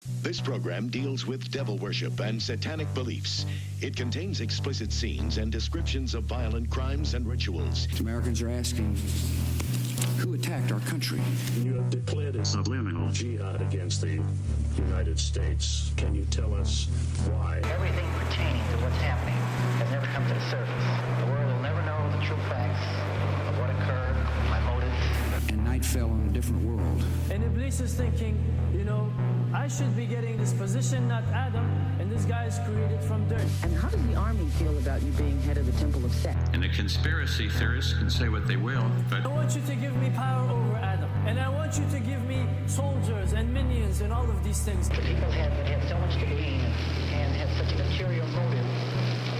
This program deals with devil worship and satanic beliefs. It contains explicit scenes and descriptions of violent crimes and rituals. Americans are asking, who attacked our country? You have declared a subliminal jihad against the United States. Can you tell us why? Everything pertaining to what's happening has never come to the surface. The world will never know the true facts of what occurred, my motives. And night fell on a different world. And Iblis is thinking, I should be getting this position, not Adam, and this guy is created from dirt. And how does the army feel about you being head of the Temple of Set? And the conspiracy theorists can say what they will, but I want you to give me power over Adam, and I want you to give me soldiers and minions and all of these things. The people had so much to gain and had such an ulterior motive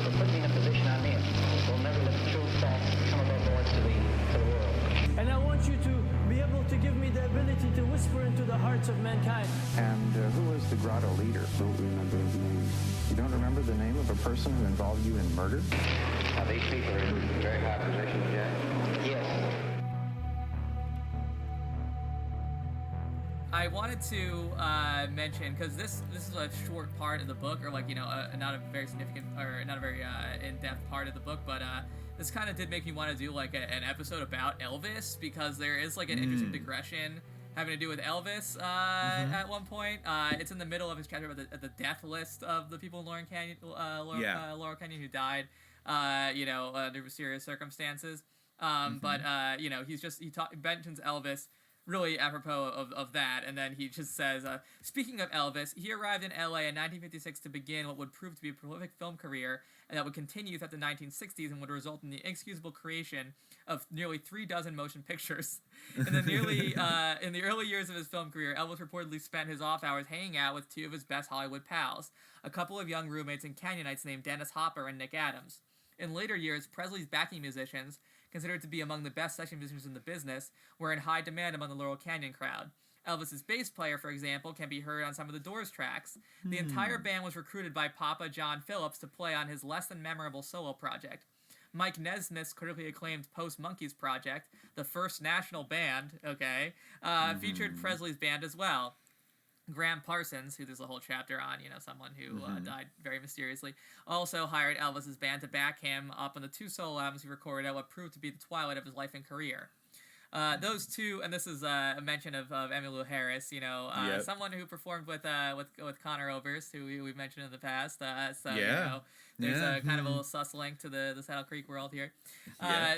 for putting me in a position I'm in. We'll never let the true facts come above board to the world. And I want you to be able to give me the ability to whisper into the hearts of mankind. And who was the grotto leader? Don't remember his name. You don't remember the name of a person who involved you in murder? These people are in very high positions, Jack. Yes. I wanted to mention, because this is a short part of the book, or not a very significant, or not a very in-depth part of the book, but this kind of did make me want to do an episode about Elvis, because there is an interesting digression having to do with Elvis at one point. It's in the middle of his chapter about the death list of the people in Laurel Canyon, Laurel Canyon who died, under mysterious circumstances. But he mentions Elvis really apropos of that, and then he just says, speaking of Elvis, he arrived in LA in 1956 to begin what would prove to be a prolific film career, and that would continue throughout the 1960s and would result in the inexcusable creation of nearly 36 motion pictures. In the early years of his film career, Elvis reportedly spent his off hours hanging out with two of his best Hollywood pals, a couple of young roommates and Canyonites named Dennis Hopper and Nick Adams. In later years, Presley's backing musicians, considered to be among the best session musicians in the business, were in high demand among the Laurel Canyon crowd. Elvis's bass player, for example, can be heard on some of the Doors tracks. The entire band was recruited by Papa John Phillips to play on his less than memorable solo project. Mike Nesmith's critically acclaimed Post Monkeys project, the first national band, featured Presley's band as well. Gram Parsons, who there's a whole chapter on, someone who died very mysteriously, also hired Elvis's band to back him up on the two solo albums he recorded at what proved to be the twilight of his life and career. Those two, and this is a mention of Emmylou Harris, someone who performed with Conor Oberst, who we've mentioned in the past. There's a kind of a little sus link to the Saddle Creek world here.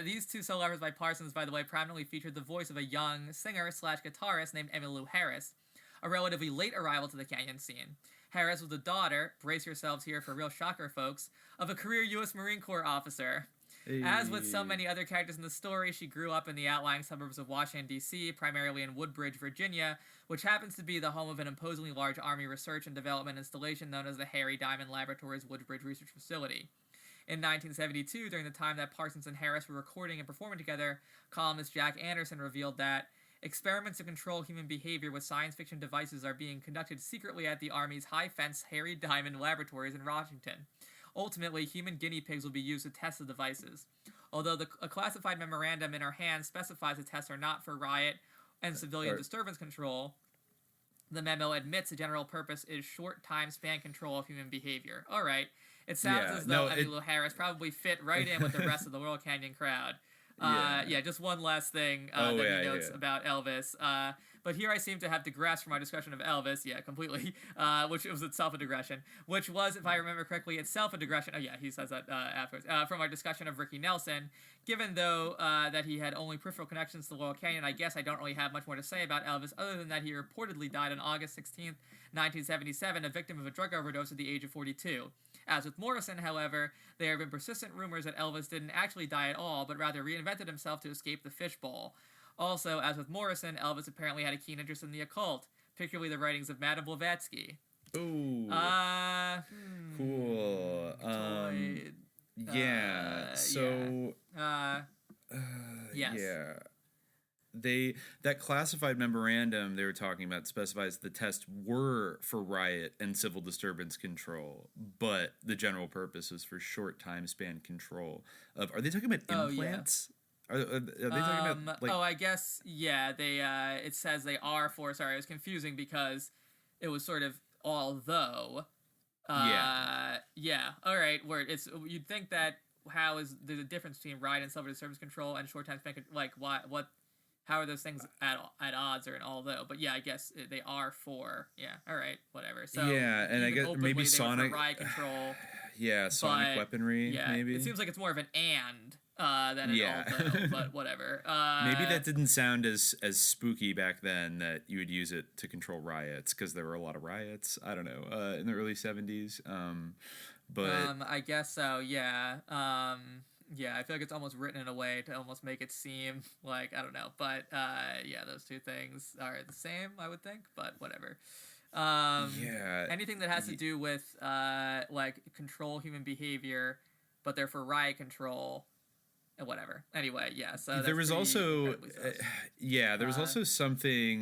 These two solo albums by Parsons, by the way, prominently featured the voice of a young singer/guitarist named Emmylou Harris, a relatively late arrival to the Canyon scene. Harris was the daughter, brace yourselves here for a real shocker, folks, of a career U.S. Marine Corps officer. Hey. As with so many other characters in the story, she grew up in the outlying suburbs of Washington, D.C., primarily in Woodbridge, Virginia, which happens to be the home of an imposingly large Army research and development installation known as the Harry Diamond Laboratories Woodbridge Research Facility. In 1972, during the time that Parsons and Harris were recording and performing together, columnist Jack Anderson revealed that experiments to control human behavior with science fiction devices are being conducted secretly at the Army's high-fence Harry Diamond Laboratories in Washington. Ultimately, human guinea pigs will be used to test the devices. Although a classified memorandum in our hands specifies the tests are not for riot and civilian disturbance control, the memo admits the general purpose is short time span control of human behavior. All right. It sounds as though Emmylou Harris probably fit right in with the rest of the Laurel Canyon crowd. Just one last thing that he notes about Elvis. But here I seem to have digressed from our discussion of Elvis, completely, which was itself a digression, which was, if I remember correctly, itself a digression. He says that afterwards. From our discussion of Ricky Nelson, given, though, that he had only peripheral connections to Laurel Canyon, I guess I don't really have much more to say about Elvis, other than that he reportedly died on August 16th, 1977, a victim of a drug overdose at the age of 42. As with Morrison, however, there have been persistent rumors that Elvis didn't actually die at all, but rather reinvented himself to escape the fishbowl. Also, as with Morrison, Elvis apparently had a keen interest in the occult, particularly the writings of Madame Blavatsky. Ooh. Cool. That classified memorandum they were talking about specifies the tests were for riot and civil disturbance control, but the general purpose is for short time span control of. Are they talking about implants? Are they talking about I guess they. It says they are for. Sorry, it was confusing because it was sort of although, all right, where you'd think that there's a difference between riot and civil disturbance control and short time span, like how are those things at odds or an although? But yeah, I guess they are for all right, whatever. So and I guess maybe sonic riot control. Sonic weaponry. Maybe it seems like it's more of an than an although, but whatever. Maybe that didn't sound as spooky back then that you would use it to control riots, because there were a lot of riots. I don't know, in the early 70s. But I guess so. Yeah. I feel like it's almost written in a way to almost make it seem like, I don't know, but those two things are the same, I would think, but whatever. Anything that has to do with like control human behavior, but they're for riot control. And whatever. Anyway, so there was also something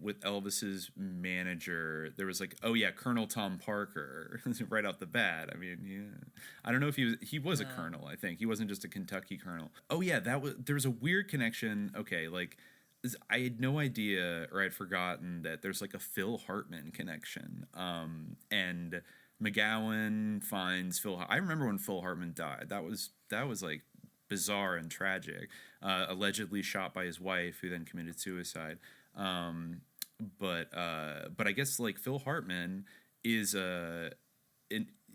with Elvis's manager. There was like, Colonel Tom Parker right off the bat. I mean, I don't know if he was a colonel. I think he wasn't just a Kentucky colonel. There was a weird connection. Okay, like I had no idea, or I'd forgotten that there's like a Phil Hartman connection. And McGowan finds Phil. I remember when Phil Hartman died. That was like bizarre and tragic, allegedly shot by his wife, who then committed suicide. But I guess like Phil Hartman is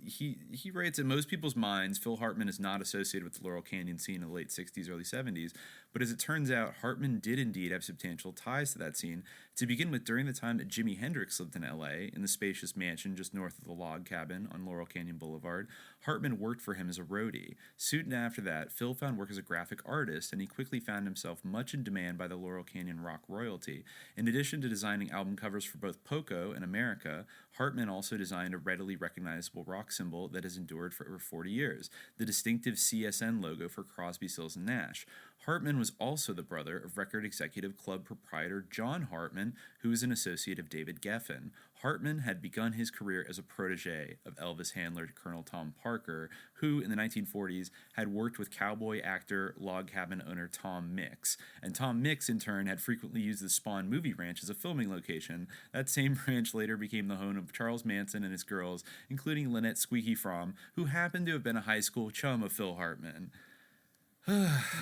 he writes, in most people's minds, Phil Hartman is not associated with the Laurel Canyon scene in the late 60s, early 70s. But as it turns out, Hartman did indeed have substantial ties to that scene. To begin with, during the time that Jimi Hendrix lived in L.A., in the spacious mansion just north of the log cabin on Laurel Canyon Boulevard, Hartman worked for him as a roadie. Soon after that, Phil found work as a graphic artist, and he quickly found himself much in demand by the Laurel Canyon rock royalty. In addition to designing album covers for both Poco and America, Hartman also designed a readily recognizable rock symbol that has endured for over 40 years, the distinctive CSN logo for Crosby, Stills, and Nash. Hartman was also the brother of record executive club proprietor John Hartman, who was an associate of David Geffen. Hartman had begun his career as a protege of Elvis handler Colonel Tom Parker, who in the 1940s had worked with cowboy actor, log cabin owner Tom Mix. And Tom Mix, in turn, had frequently used the Spawn movie ranch as a filming location. That same ranch later became the home of Charles Manson and his girls, including Lynette Squeaky Fromm, who happened to have been a high school chum of Phil Hartman.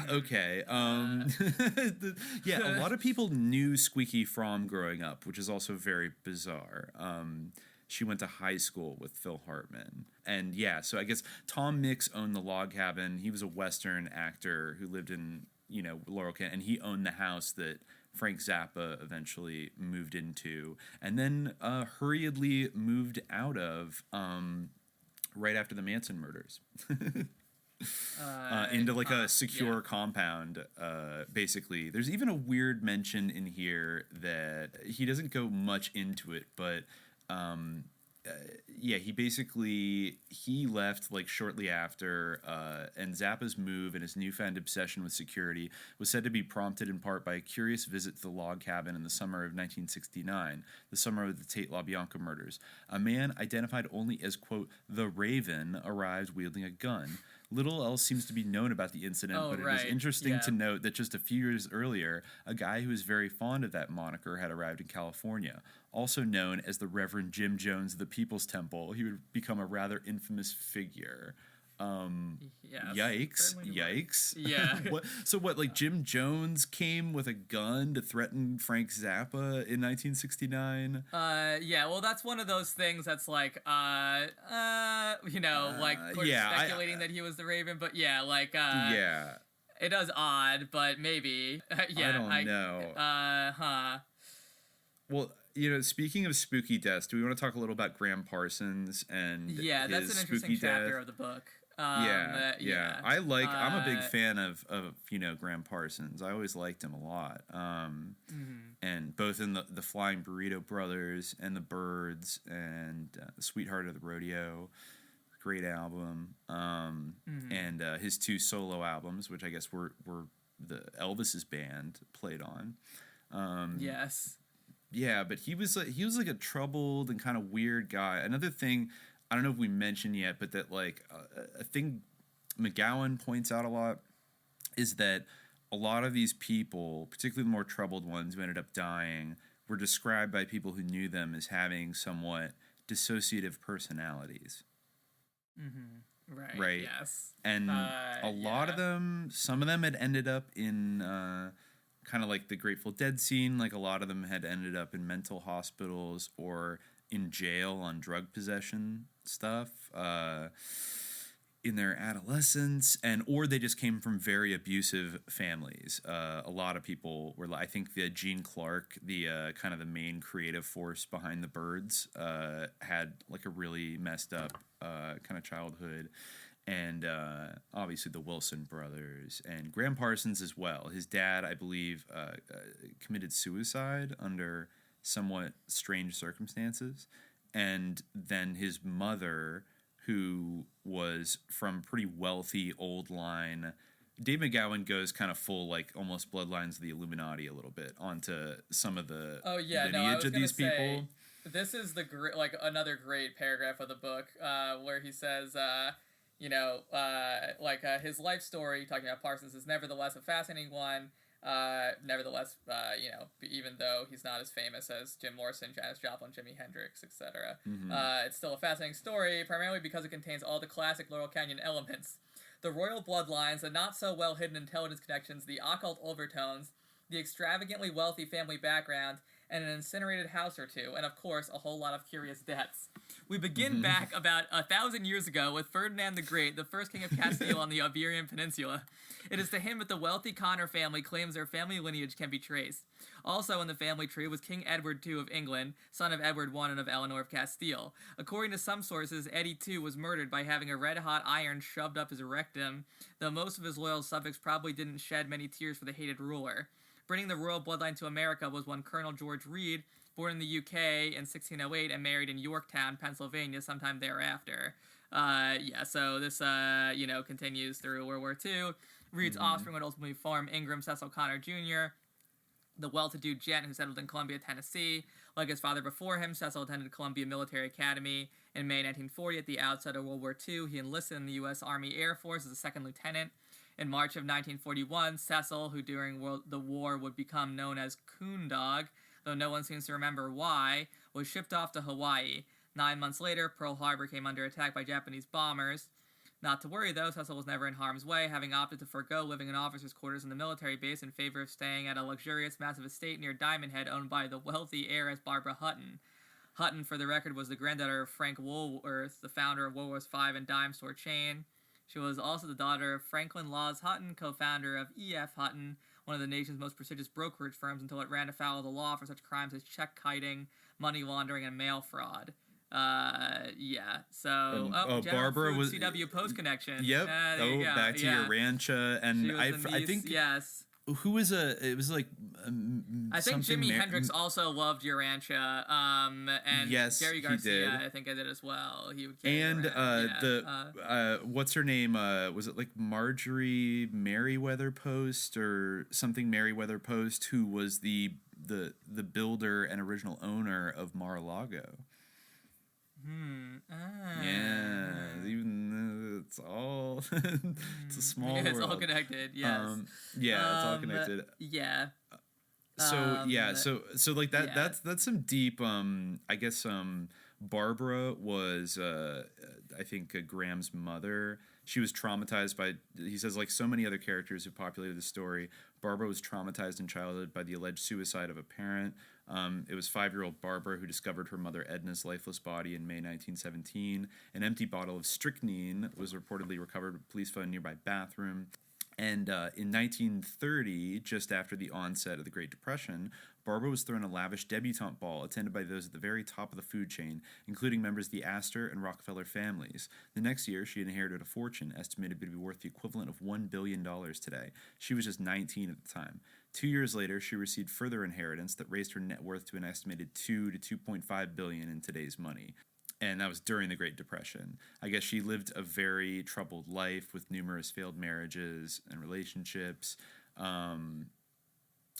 Okay. A lot of people knew Squeaky Fromm growing up, which is also very bizarre. She went to high school with Phil Hartman. And so I guess Tom Mix owned the log cabin. He was a Western actor who lived in, Laurel Canyon, and he owned the house that Frank Zappa eventually moved into, and then hurriedly moved out of right after the Manson murders. Into like a secure compound, basically. There's even a weird mention in here that he doesn't go much into it, but he left like shortly after, and Zappa's move and his newfound obsession with security was said to be prompted in part by a curious visit to the log cabin in the summer of 1969, the summer of the Tate LaBianca murders. A man identified only as, quote, the Raven arrived wielding a gun. Little else seems to be known about the incident, but it is interesting to note that just a few years earlier, a guy who was very fond of that moniker had arrived in California. Also known as the Reverend Jim Jones of the People's Temple, he would become a rather infamous figure. Yikes. Yeah. Like Jim Jones came with a gun to threaten Frank Zappa in 1969? Well, that's one of those things that's like, speculating that he was the Raven, but it does odd, but maybe. I don't know. Well, speaking of spooky deaths, do we want to talk a little about Gram Parsons and his that's an interesting chapter of the book. I'm a big fan of Gram Parsons. I always liked him a lot. And both in the Flying Burrito Brothers and the Byrds and Sweetheart of the Rodeo, great album. And his two solo albums, which I guess were the Elvis's band played on. Yes. Yeah, but he was like a troubled and kind of weird guy. Another thing, I don't know if we mentioned yet, but that like a thing McGowan points out a lot is that a lot of these people, particularly the more troubled ones who ended up dying, were described by people who knew them as having somewhat dissociative personalities. Right. Yes. And a lot of them, some of them had ended up in kind of like the Grateful Dead scene. Like a lot of them had ended up in mental hospitals or in jail on drug possession stuff in their adolescence, or they just came from very abusive families. A lot of people were, I think the Gene Clark, the kind of the main creative force behind the Birds, had like a really messed up kind of childhood. And obviously the Wilson brothers and Gram Parsons as well. His dad, I believe, committed suicide under somewhat strange circumstances. And then his mother, who was from pretty wealthy old line. Dave McGowan goes kind of full, like almost bloodlines of the Illuminati a little bit onto some of the lineage of these people. This is the another great paragraph of the book where he says, his life story, talking about Parsons, is nevertheless a fascinating one. Nevertheless, even though he's not as famous as Jim Morrison, Janis Joplin, Jimi Hendrix, etc., it's still a fascinating story, primarily because it contains all the classic Laurel Canyon elements. The royal bloodlines, the not-so-well-hidden intelligence connections, the occult overtones, the extravagantly wealthy family background, and an incinerated house or two, and of course, a whole lot of curious deaths. We begin back about 1,000 years ago with Ferdinand the Great, the first king of Castile on the Iberian Peninsula. It is to him that the wealthy Connor family claims their family lineage can be traced. Also in the family tree was King Edward II of England, son of Edward I and of Eleanor of Castile. According to some sources, Eddie II was murdered by having a red-hot iron shoved up his rectum, though most of his loyal subjects probably didn't shed many tears for the hated ruler. Bringing the royal bloodline to America was one Colonel George Reed, born in the UK in 1608 and married in Yorktown, Pennsylvania, sometime thereafter. So this, continues through World War II. Reed's offspring would ultimately form Ingram Cecil Connor Jr., the well-to-do gent who settled in Columbia, Tennessee. Like his father before him, Cecil attended Columbia Military Academy. In May 1940, at the outset of World War II, he enlisted in the U.S. Army Air Force as a second lieutenant. In March of 1941, Cecil, who during the war would become known as Coon Dog, though no one seems to remember why, was shipped off to Hawaii. 9 months later, Pearl Harbor came under attack by Japanese bombers. Not to worry, though, Cecil was never in harm's way, having opted to forego living in officers' quarters in the military base in favor of staying at a luxurious, massive estate near Diamond Head owned by the wealthy heiress Barbara Hutton. Hutton, for the record, was the granddaughter of Frank Woolworth, the founder of Woolworth's 5 and dime store chain. She was also the daughter of Franklin Laws Hutton, co-founder of E.F. Hutton, one of the nation's most prestigious brokerage firms, until it ran afoul of the law for such crimes as check kiting, money laundering, and mail fraud. Barbara was CW Post connection. Yep. Back to your rancha, and I think yes. Who was it was like I think Jimi Hendrix also loved Urantia, and yes, Jerry Garcia, he did. I think I did as well. He would and what's her name? Was it like Marjorie Merriweather Post or something Merriweather Post, who was the builder and original owner of Mar-a-Lago? Yeah, even it's all it's a small world. It's all connected. Yes. It's all connected. Yeah. So like that. That's some deep. I guess Barbara was I think Graham's mother. She was traumatized by, he says, like so many other characters who populated the story, Barbara was traumatized in childhood by the alleged suicide of a parent. It was 5-year-old Barbara who discovered her mother Edna's lifeless body in May 1917. An empty bottle of strychnine was reportedly recovered at police found a nearby bathroom. And in 1930, just after the onset of the Great Depression, Barbara was thrown a lavish debutante ball attended by those at the very top of the food chain, including members of the Astor and Rockefeller families. The next year, she inherited a fortune estimated to be worth the equivalent of $1 billion today. She was just 19 at the time. 2 years later, she received further inheritance that raised her net worth to an estimated $2 to $2.5 billion in today's money. And that was during the Great Depression. I guess she lived a very troubled life with numerous failed marriages and relationships. One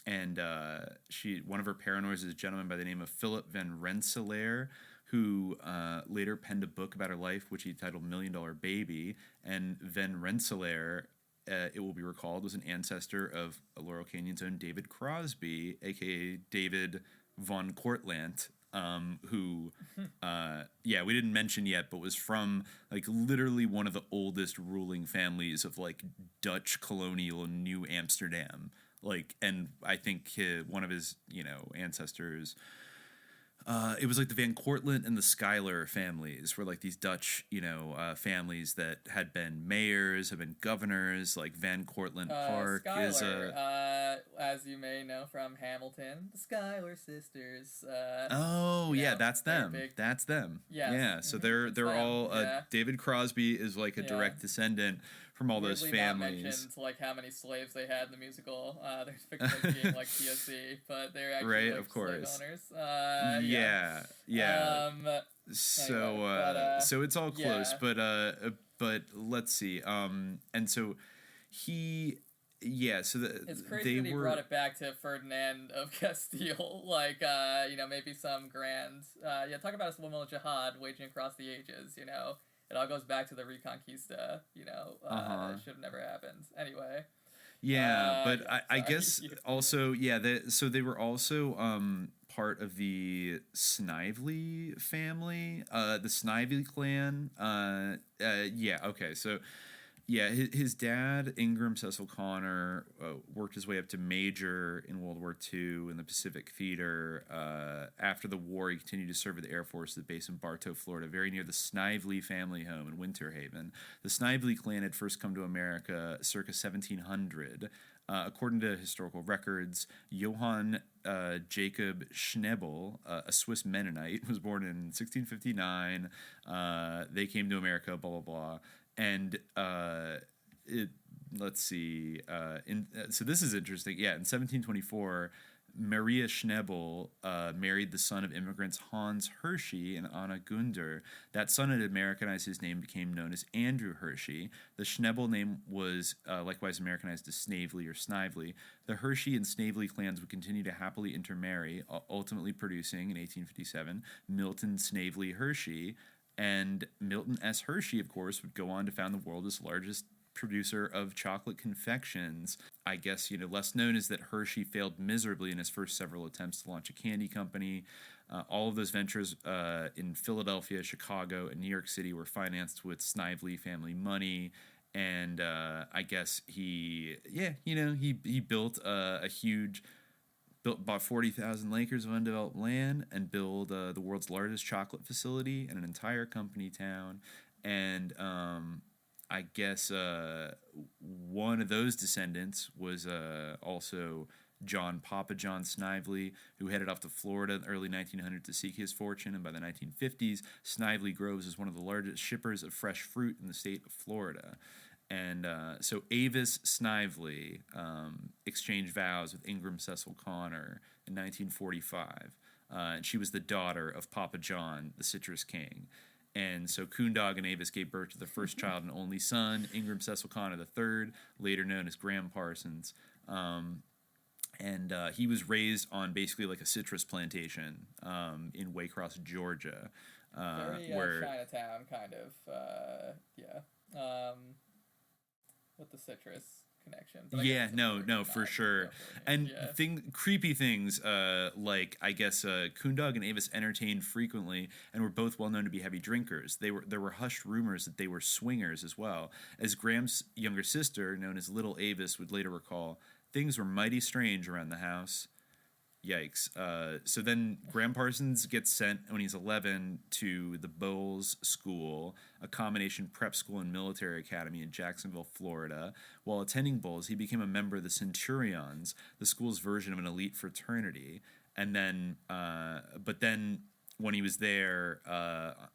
of her paranoids is a gentleman by the name of Philip Van Rensselaer, who later penned a book about her life, which he titled $1 Million Baby. And Van Rensselaer, it will be recalled, was an ancestor of Laurel Canyon's own David Crosby, a.k.a. David von Cortlandt. who, we didn't mention yet, but was from like literally one of the oldest ruling families of like Dutch colonial New Amsterdam. Like, and I think one of his, ancestors. It was like the Van Cortlandt and the Schuyler families were like these Dutch, families that had been mayors, have been governors. Like Van Cortlandt Park Schuyler, is as you may know from Hamilton, the Schuyler sisters. That's them. That's them. Yes. Yeah. So they're all. David Crosby is like a direct descendant from all those families. Not mentioned like how many slaves they had in the musical. They're pictured as being like POC, but they're actually like, of course, slave owners. So it's all close, but let's see. And so he. Yeah, so it's crazy that he brought it back to Ferdinand of Castile, like, maybe some grand, talk about a subliminal jihad waging across the ages, It all goes back to the Reconquista, It should have never happened. Anyway. Yeah, but I guess also, so they were also part of the Snively family, the Snively clan. His dad, Ingram Cecil Connor, worked his way up to major in World War II in the Pacific Theater. After the war, he continued to serve with the Air Force at the base in Bartow, Florida, very near the Snively family home in Winter Haven. The Snively clan had first come to America circa 1700. According to historical records, Johann Jacob Schnebel, a Swiss Mennonite, was born in 1659. They came to America, blah, blah, blah. And let's see. So this is interesting. Yeah, in 1724, Maria Schnebel married the son of immigrants Hans Hershey and Anna Gunder. That son had Americanized his name, became known as Andrew Hershey. The Schnebel name was likewise Americanized to Snavely or Snively. The Hershey and Snavely clans would continue to happily intermarry, ultimately producing, in 1857, Milton Snavely Hershey. And Milton S. Hershey, of course, would go on to found the world's largest producer of chocolate confections. I guess, less known is that Hershey failed miserably in his first several attempts to launch a candy company. All of those ventures in Philadelphia, Chicago, and New York City were financed with Snively family money. And I guess he built a huge... bought 40,000 acres of undeveloped land and built the world's largest chocolate facility and an entire company town. And I guess one of those descendants was also Papa John Snively, who headed off to Florida in the early 1900s to seek his fortune. And by the 1950s, Snively Groves is one of the largest shippers of fresh fruit in the state of Florida. And so Avis Snively exchanged vows with Ingram Cecil Connor in 1945. And she was the daughter of Papa John, the Citrus King. And so Coondog and Avis gave birth to their first child and only son, Ingram Cecil Connor III, later known as Gram Parsons. And he was raised on basically like a citrus plantation in Waycross, Georgia. Very where Chinatown kind of, with the citrus connection. For sure. And creepy things, like I guess Coondog and Avis entertained frequently and were both well known to be heavy drinkers. There were hushed rumors that they were swingers as well. As Graham's younger sister, known as Little Avis, would later recall, things were mighty strange around the house. Yikes. So then Gram Parsons gets sent when he's 11 to the Bowles School, a combination prep school and military academy in Jacksonville, Florida. While attending Bowles, he became a member of the Centurions, the school's version of an elite fraternity. And then, but then when he was there,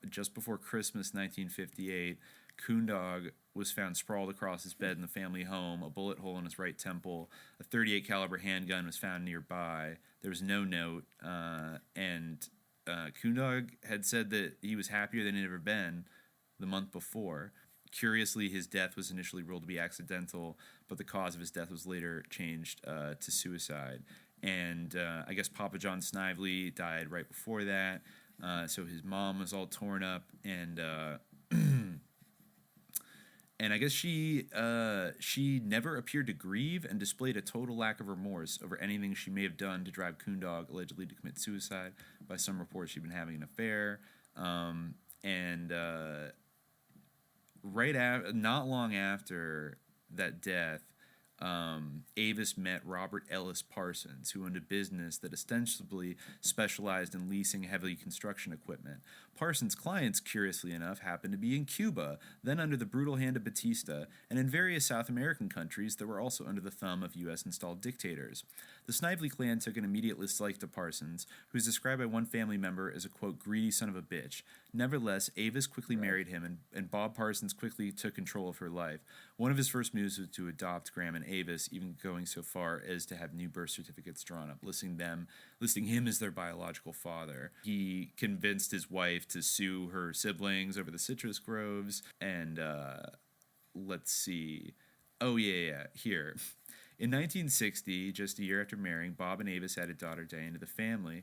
just before Christmas 1958, Coondog was found sprawled across his bed in the family home, a bullet hole in his right temple. A .38 caliber handgun was found nearby. There was no note, and Coondog had said that he was happier than he'd ever been the month before. Curiously, his death was initially ruled to be accidental, but the cause of his death was later changed to suicide. And I guess Papa John Snively died right before that, so his mom was all torn up, and And I guess she never appeared to grieve and displayed a total lack of remorse over anything she may have done to drive Coondog allegedly to commit suicide. By some reports, she'd been having an affair. Not long after that death, Avis met Robert Ellis Parsons, who owned a business that ostensibly specialized in leasing heavy construction equipment. Parsons' clients, curiously enough, happened to be in Cuba, then under the brutal hand of Batista, and in various South American countries that were also under the thumb of U.S.-installed dictators. The Snively clan took an immediate dislike to Parsons, who is described by one family member as a, quote, greedy son of a bitch. Nevertheless, Avis quickly married him, and Bob Parsons quickly took control of her life. One of his first moves was to adopt Gram and Avis, even going so far as to have new birth certificates drawn up, listing him as their biological father. He convinced his wife to sue her siblings over the citrus groves, and let's see. Oh, yeah, here. In 1960, just a year after marrying, Bob and Avis added daughter Diane to the family.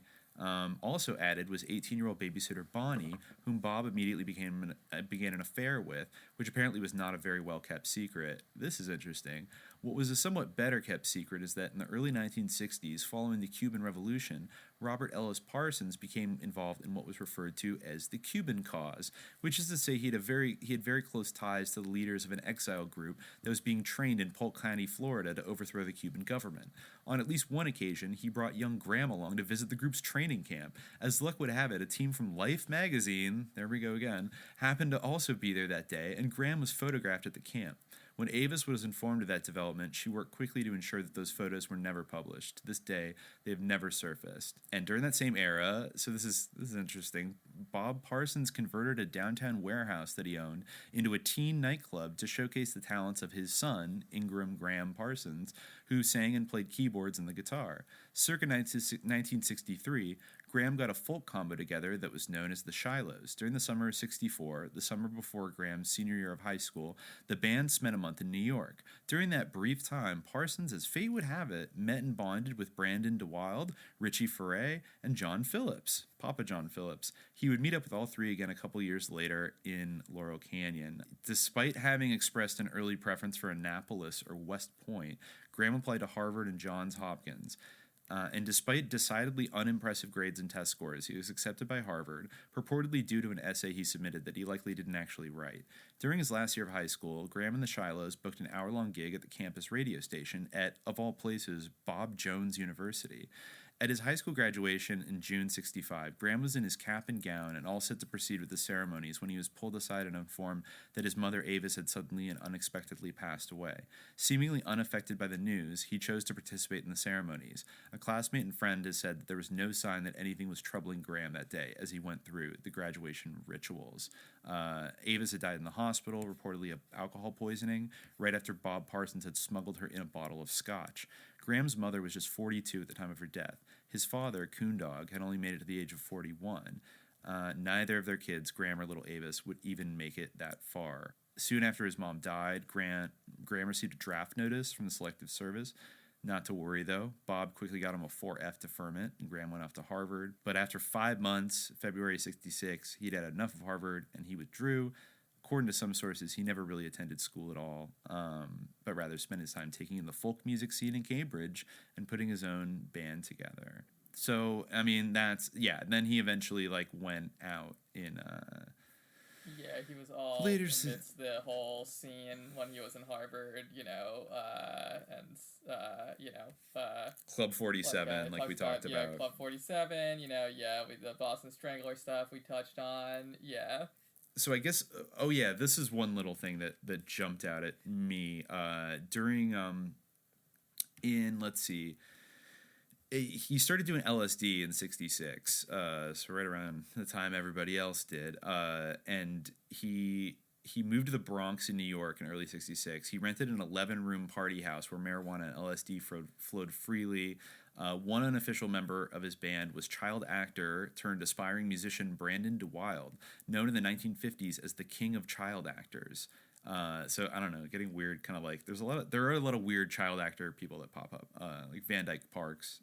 Also added was 18-year-old babysitter Bonnie, whom Bob immediately began an affair with, which apparently was not a very well-kept secret. This is interesting. What was a somewhat better-kept secret is that in the early 1960s, following the Cuban Revolution, Robert Ellis Parsons became involved in what was referred to as the Cuban cause, which is to say he had very close ties to the leaders of an exile group that was being trained in Polk County, Florida, to overthrow the Cuban government. On at least one occasion, he brought young Gram along to visit the group's training camp. As luck would have it, a team from Life magazine, there we go again, happened to also be there that day, and Gram was photographed at the camp. When Avis was informed of that development, she worked quickly to ensure that those photos were never published. To this day, they have never surfaced. And during that same era, so this is interesting, Bob Parsons converted a downtown warehouse that he owned into a teen nightclub to showcase the talents of his son, Ingram Gram Parsons, who sang and played keyboards and the guitar. Circa 1963, Gram got a folk combo together that was known as the Shilohs. During the summer of '64, the summer before Gram's senior year of high school, the band spent a month in New York. During that brief time, Parsons, as fate would have it, met and bonded with Brandon DeWilde, Richie Furay, and John Phillips, Papa John Phillips. He would meet up with all three again a couple years later in Laurel Canyon. Despite having expressed an early preference for Annapolis or West Point, Gram applied to Harvard and Johns Hopkins. And despite decidedly unimpressive grades and test scores, he was accepted by Harvard, purportedly due to an essay he submitted that he likely didn't actually write. During his last year of high school, Gram and the Shilohs booked an hour-long gig at the campus radio station at, of all places, Bob Jones University. At his high school graduation in June '65, Gram was in his cap and gown and all set to proceed with the ceremonies when he was pulled aside and informed that his mother Avis had suddenly and unexpectedly passed away. Seemingly unaffected by the news, he chose to participate in the ceremonies. A classmate and friend has said that there was no sign that anything was troubling Gram that day as he went through the graduation rituals. Avis had died in the hospital, reportedly of alcohol poisoning, right after Bob Parsons had smuggled her in a bottle of scotch. Gram's mother was just 42 at the time of her death. His father, Coondog, had only made it to the age of 41. Neither of their kids, Gram or little Avis, would even make it that far. Soon after his mom died, Gram received a draft notice from the Selective Service. Not to worry, though. Bob quickly got him a 4F deferment, and Gram went off to Harvard. But after 5 months, February '66, he'd had enough of Harvard, and he withdrew. According to some sources, he never really attended school at all, but rather spent his time taking in the folk music scene in Cambridge and putting his own band together. So, I mean, then he eventually, went out in, Yeah, he was all later amidst the whole scene when he was in Harvard, Club 47, we talked about. Yeah, Club 47, with the Boston Strangler stuff we touched on, yeah. So I guess, this is one little thing that jumped out at me he started doing LSD in '66, so right around the time everybody else did, and he moved to the Bronx in New York in early '66. He rented an 11-room party house where marijuana and LSD flowed freely. One unofficial member of his band was child actor turned aspiring musician Brandon DeWilde, known in the 1950s as the King of Child Actors. So I don't know, getting weird, there are a lot of weird child actor people that pop up, like Van Dyke Parks.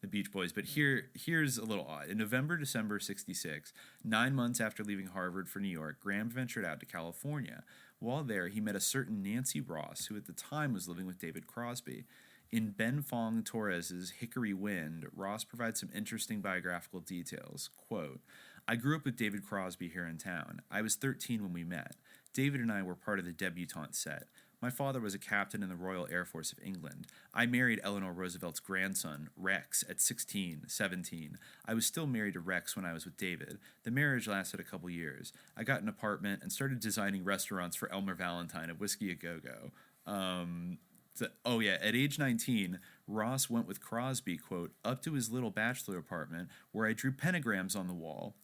the Beach Boys. But here's a little odd. In December 66, 9 months after leaving Harvard for New York, Gram ventured out to California. While there, he met a certain Nancy Ross, who at the time was living with David Crosby. In Ben Fong Torres's Hickory Wind, Ross provides some interesting biographical details. Quote, I grew up with David Crosby here in town. I was 13 when we met. David and I were part of the debutante set. My father was a captain in the Royal Air Force of England. I married Eleanor Roosevelt's grandson, Rex, at 17. I was still married to Rex when I was with David. The marriage lasted a couple years. I got an apartment and started designing restaurants for Elmer Valentine of Whiskey A Go-Go. At age 19, Ross went with Crosby, quote, up to his little bachelor apartment where I drew pentagrams on the wall.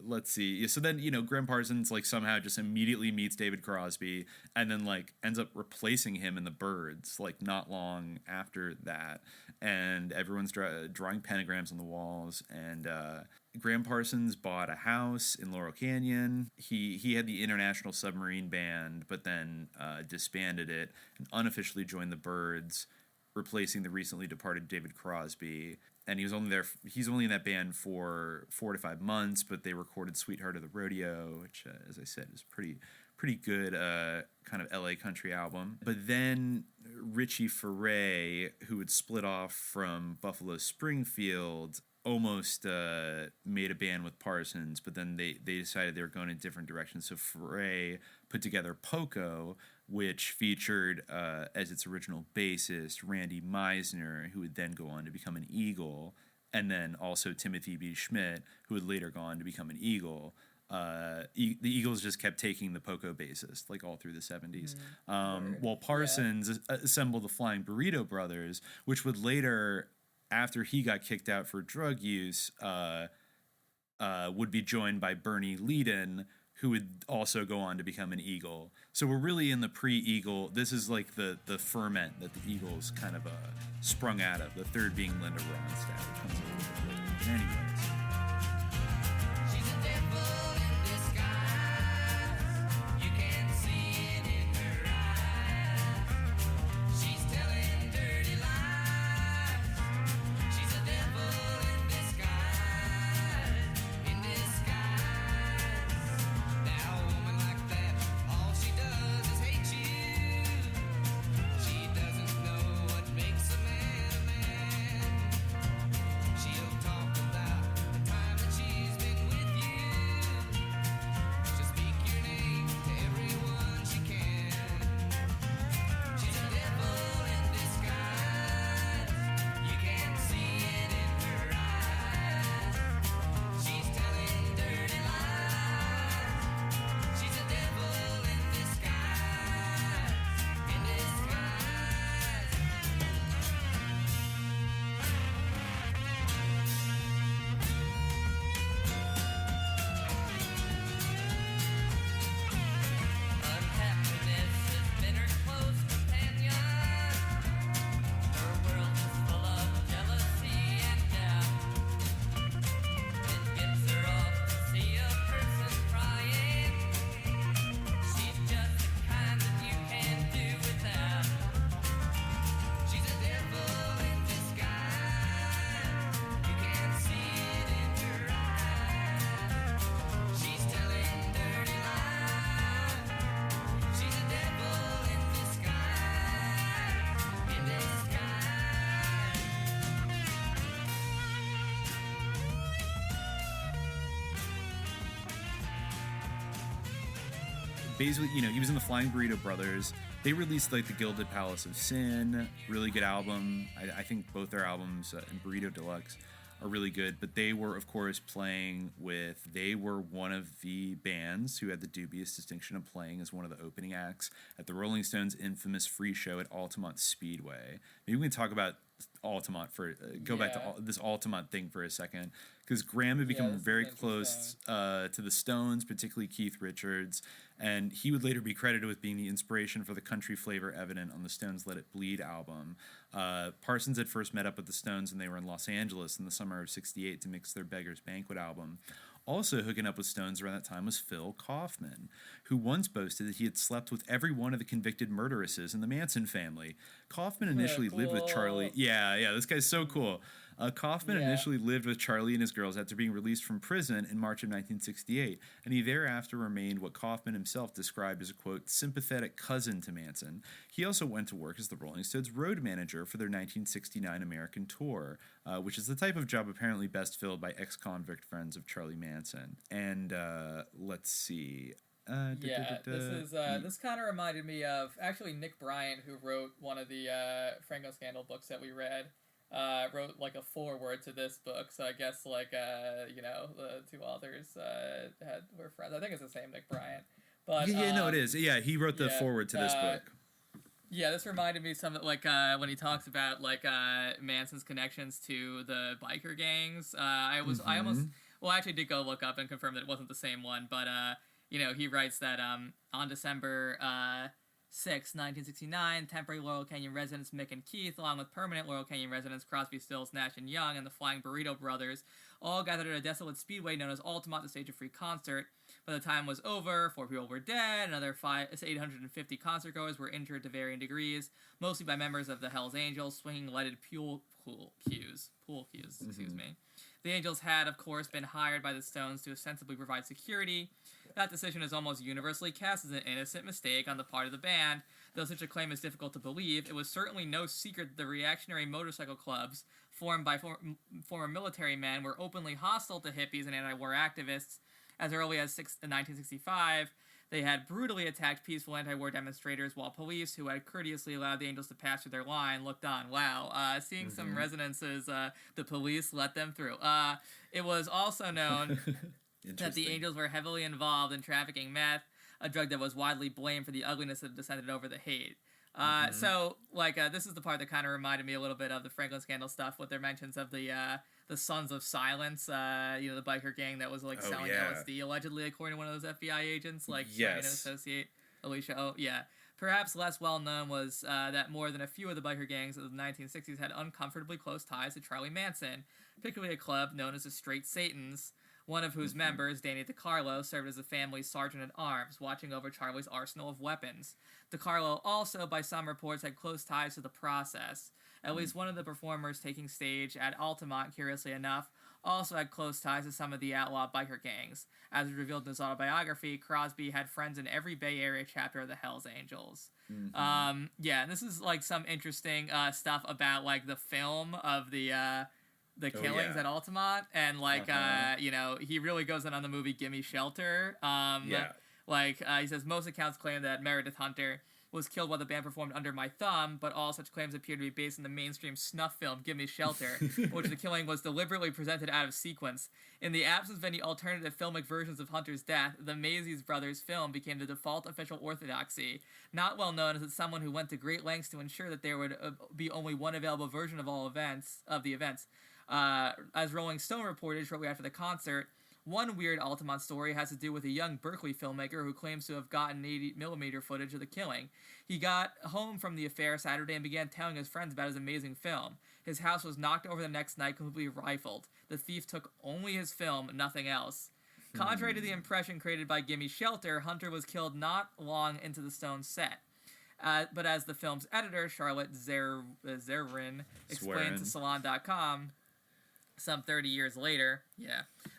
Let's see. So then, Gram Parsons, like, somehow just immediately meets David Crosby and then, like, ends up replacing him in the Byrds, like, not long after that. And everyone's drawing pentagrams on the walls. And Gram Parsons bought a house in Laurel Canyon. He had the International Submarine Band, but then disbanded it and unofficially joined the Byrds, replacing the recently departed David Crosby. And he's only in that band for 4 to 5 months, but they recorded Sweetheart of the Rodeo, which, as I said, is pretty good kind of LA country album. But then Richie Furay, who had split off from Buffalo Springfield, almost made a band with Parsons, but then they decided they were going in different directions. So Furay put together Poco, which featured as its original bassist Randy Meisner, who would then go on to become an Eagle, and then also Timothy B. Schmidt, who would later go on to become an Eagle. The Eagles just kept taking the Poco bassist, like, all through the 70s. While Parsons assembled the Flying Burrito Brothers, which would later, after he got kicked out for drug use, would be joined by Bernie Leadon, who would also go on to become an Eagle. So we're really in the pre-Eagle. This is like the ferment that the Eagles kind of sprung out of, the third being Linda Ronstadt, which comes a little bit later. Anyways. Basically, he was in the Flying Burrito Brothers. They released, like, the Gilded Palace of Sin, really good album. I think both their albums and Burrito Deluxe are really good. But they were, of course, they were one of the bands who had the dubious distinction of playing as one of the opening acts at the Rolling Stones' infamous free show at Altamont Speedway. Maybe we can talk about Altamont back to this Altamont thing for a second, because Graham had become very close to the Stones, particularly Keith Richards, and he would later be credited with being the inspiration for the country flavor evident on the Stones' Let It Bleed album. Parsons had first met up with the Stones when they were in Los Angeles in the summer of '68 to mix their Beggar's Banquet album. Also hooking up with Stones around that time was Phil Kaufman, who once boasted that he had slept with every one of the convicted murderesses in the Manson family. Kaufman initially lived with Charlie. Yeah, this guy's so cool. Kaufman initially lived with Charlie and his girls after being released from prison in March of 1968, and he thereafter remained what Kaufman himself described as a, quote, sympathetic cousin to Manson. He also went to work as the Rolling Stones road manager for their 1969 American tour, which is the type of job apparently best filled by ex-convict friends of Charlie Manson. And let's see... This kind of reminded me of actually Nick Bryant, who wrote one of the Franco Scandal books that we read. Wrote like a foreword to this book, so I guess like the two authors were friends. I think it's the same Nick Bryant, but it is. Yeah, he wrote the foreword to this book. Yeah, this reminded me something like when he talks about like Manson's connections to the biker gangs. I actually did go look up and confirm that it wasn't the same one, but he writes that on December 6, 1969, temporary Laurel Canyon residents Mick and Keith, along with permanent Laurel Canyon residents Crosby, Stills, Nash, and Young, and the Flying Burrito Brothers, all gathered at a desolate speedway known as Altamont to stage a free concert. By the time was over, 4 people were dead, another 850 concertgoers were injured to varying degrees, mostly by members of the Hells Angels, swinging lighted pool cues. Excuse me. The Angels had, of course, been hired by the Stones to ostensibly provide security. That decision is almost universally cast as an innocent mistake on the part of the band. Though such a claim is difficult to believe, it was certainly no secret that the reactionary motorcycle clubs, formed by former military men, were openly hostile to hippies and anti-war activists. As early as 1965, they had brutally attacked peaceful anti-war demonstrators, while police, who had courteously allowed the Angels to pass through their line, looked on. Wow, seeing some resonances, the police let them through. It was also known that the Angels were heavily involved in trafficking meth, a drug that was widely blamed for the ugliness that descended over the hate. So, this is the part that kind of reminded me a little bit of the Franklin Scandal stuff, with their mentions of the Sons of Silence, the biker gang that was, selling LSD, allegedly, according to one of those FBI agents, trying to associate Alicia. Oh, yeah. Perhaps less well-known was that more than a few of the biker gangs of the 1960s had uncomfortably close ties to Charlie Manson, particularly a club known as the Straight Satans, one of whose members, Danny DiCarlo, served as the family's sergeant-at-arms, watching over Charlie's arsenal of weapons. DiCarlo also, by some reports, had close ties to the process. At least one of the performers taking stage at Altamont, curiously enough, also had close ties to some of the outlaw biker gangs. As revealed in his autobiography, Crosby had friends in every Bay Area chapter of the Hells Angels. This is, some interesting stuff about, the film of the killings at Altamont, and he really goes in on the movie Gimme Shelter. He says most accounts claim that Meredith Hunter was killed while the band performed Under My Thumb, but all such claims appear to be based on the mainstream snuff film Gimme Shelter, in which the killing was deliberately presented out of sequence. In the absence of any alternative filmic versions of Hunter's death, the Mazies brothers film became the default official orthodoxy. Not well known is that someone who went to great lengths to ensure that there would be only one available version of the events. As Rolling Stone reported shortly after the concert, one weird Altamont story has to do with a young Berkeley filmmaker who claims to have gotten 80mm footage of the killing. He got home from the affair Saturday and began telling his friends about his amazing film. His house was knocked over the next night, completely rifled. The thief took only his film, nothing else. Contrary to the impression created by Gimme Shelter, Hunter was killed not long into the Stones set. But as the film's editor, Charlotte Zerrin, explained to Salon.com, some 30 years later,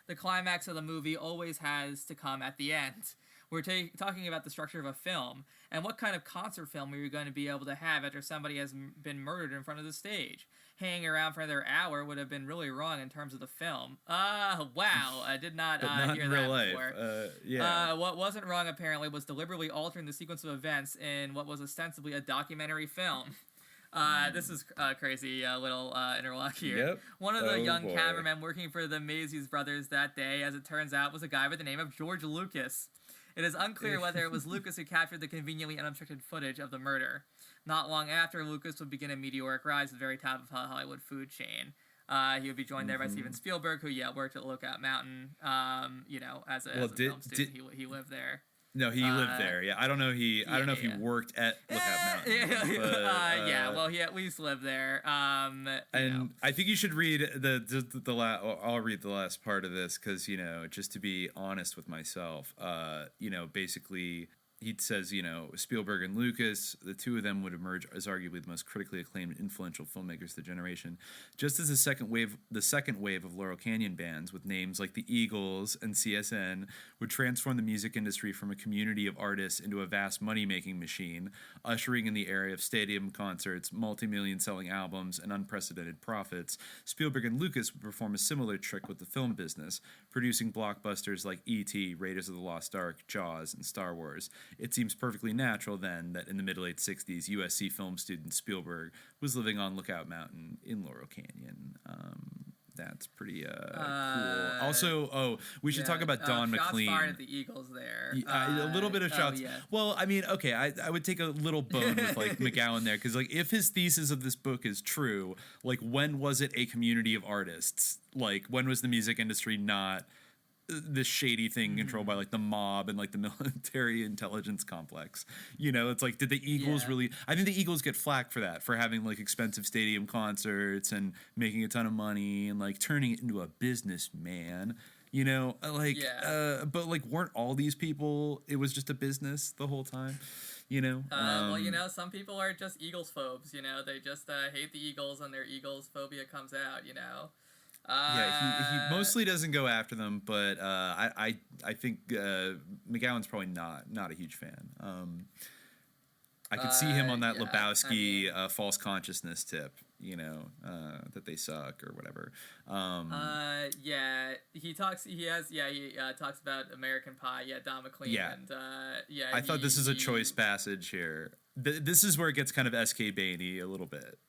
the climax of the movie always has to come at the end. We're talking about the structure of a film, and what kind of concert film are you going to be able to have after somebody has been murdered in front of the stage? Hanging around for another hour would have been really wrong in terms of the film. Wow, I did not hear that before. What wasn't wrong, apparently, was deliberately altering the sequence of events in what was ostensibly a documentary film. This is a crazy little interlock here. Yep. One of the young cameramen working for the Mazies brothers that day, as it turns out, was a guy by the name of George Lucas. It is unclear whether it was Lucas who captured the conveniently unobstructed footage of the murder. Not long after, Lucas would begin a meteoric rise to the very top of the Hollywood food chain. He would be joined there by Steven Spielberg, who worked at Lookout Mountain. As a film student, he lived there. No, he lived there. Yeah, I don't know. I don't know if he worked at Lookout Mountain. But, yeah, well, he at least lived there. And I think you should read the last. I'll read the last part of this because just to be honest with myself, basically. He says, Spielberg and Lucas, the two of them would emerge as arguably the most critically acclaimed and influential filmmakers of the generation. Just as the second wave of Laurel Canyon bands with names like the Eagles and CSN would transform the music industry from a community of artists into a vast money-making machine, ushering in the era of stadium concerts, multi-million selling albums, and unprecedented profits, Spielberg and Lucas would perform a similar trick with the film business, producing blockbusters like E.T., Raiders of the Lost Ark, Jaws, and Star Wars. It seems perfectly natural, then, that in the middle-late 60s, USC film student Spielberg was living on Lookout Mountain in Laurel Canyon. That's pretty cool. Also, we should talk about Don McLean. Shots fired at the Eagles there. A little bit of shots. Yeah. Well, I mean, okay, I would take a little bone with McGowan there because if his thesis of this book is true, when was it a community of artists? When was the music industry not this shady thing controlled by the mob and the military intelligence complex? It's did the Eagles really? I think the Eagles get flack for that, for having expensive stadium concerts and making a ton of money and turning it into a business, man. But weren't all these people? It was just a business the whole time. Some people are just Eagles phobes. They just hate the Eagles, and their Eagles phobia comes out. He mostly doesn't go after them, but I think McGowan's probably not a huge fan. I could see him on that Lebowski false consciousness tip, that they suck or whatever. He talks about American Pie. Yeah, Don McLean. Yeah. And I thought this is a choice passage here. This is where it gets kind of S.K. Bainey a little bit.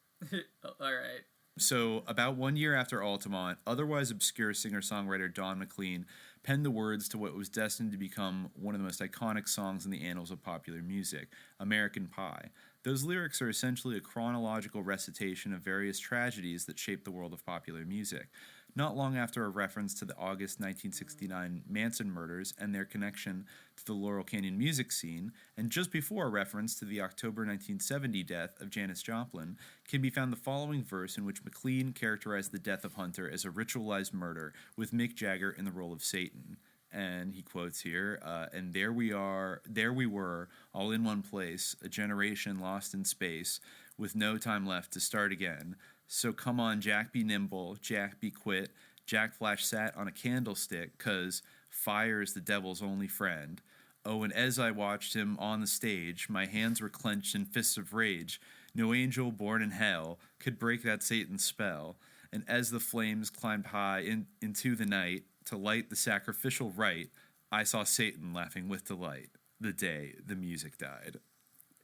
All right. So, about 1 year after Altamont, otherwise obscure singer-songwriter Don McLean penned the words to what was destined to become one of the most iconic songs in the annals of popular music, American Pie. Those lyrics are essentially a chronological recitation of various tragedies that shaped the world of popular music. Not long after a reference to the August 1969 Manson murders and their connection to the Laurel Canyon music scene, and just before a reference to the October 1970 death of Janis Joplin, can be found the following verse in which McLean characterized the death of Hunter as a ritualized murder, with Mick Jagger in the role of Satan. And he quotes here, and there we were, all in one place, a generation lost in space, with no time left to start again. So come on, Jack be nimble, Jack be quit. Jack Flash sat on a candlestick, 'cause fire is the devil's only friend. Oh, and as I watched him on the stage, my hands were clenched in fists of rage. No angel born in hell could break that Satan's spell. And as the flames climbed high into the night to light the sacrificial rite, I saw Satan laughing with delight the day the music died.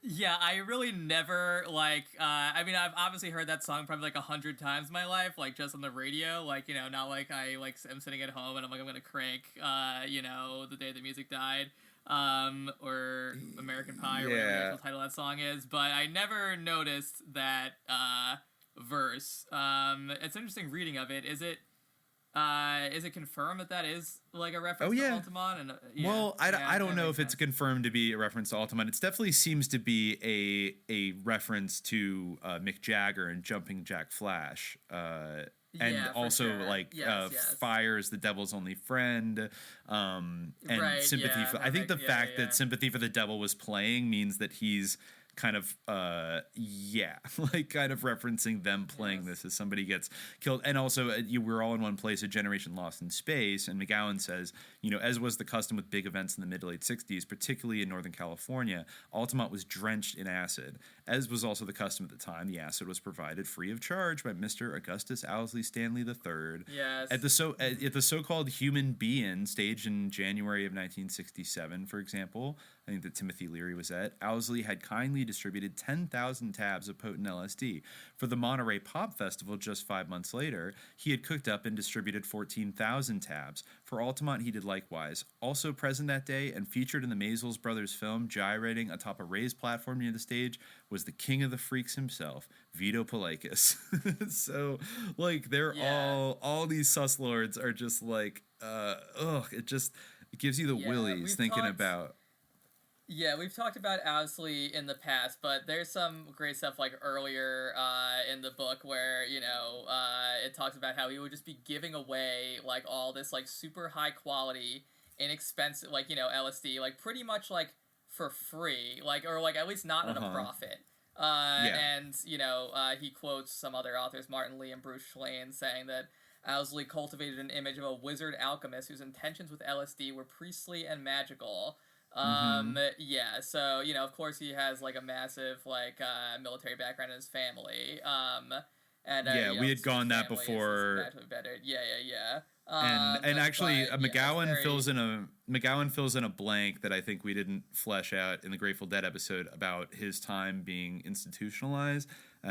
Yeah, I really never, I've obviously heard that song probably 100 times in my life, just on the radio, not like I, am sitting at home and I'm going to crank, The Day the Music Died, or American Pie, or whatever the actual title of that song is, but I never noticed that, verse. It's an interesting reading of it. Is it confirmed that is a reference to Altamont? And I don't know if it's confirmed to be a reference to Altamont. It definitely seems to be a reference to Mick Jagger and Jumping Jack Flash, and also sure. Fire is the devil's only friend, and right, sympathy. I think the fact that Sympathy for the Devil was playing means that he's kind of kind of referencing them playing this as somebody gets killed. And also we're all in one place, a generation lost in space. And McGowan says, as was the custom with big events in the mid to late 60s, particularly in Northern California, Altamont was drenched in acid. As was also the custom at the time, the acid was provided free of charge by Mr. Augustus Owsley Stanley III. Yes. At the so-called Human Being, staged in January of 1967, for example, I think that Timothy Leary was at, Owsley had kindly distributed 10,000 tabs of potent LSD. For the Monterey Pop Festival just 5 months later, he had cooked up and distributed 14,000 tabs. For Altamont, he did likewise. Also present that day and featured in the Maysles Brothers film, gyrating atop a raised platform near the stage, was the king of the freaks himself, Vito Palaikis. So, they're all these sus lords are just it gives you the willies thinking about. Yeah, we've talked about Owsley in the past, but there's some great stuff like earlier in the book where, it talks about how he would just be giving away like all this like super high quality, inexpensive, like, LSD, like pretty much like for free, like, or like at least not at a profit. And, he quotes some other authors, Martin Lee and Bruce Schlane, saying that Owsley cultivated an image of a wizard alchemist whose intentions with LSD were priestly and magical. Yeah, so, of course he has, like, a massive, like, military background in his family, and, we had gone that before. Yeah. And actually, McGowan fills in a blank that I think we didn't flesh out in the Grateful Dead episode about his time being institutionalized.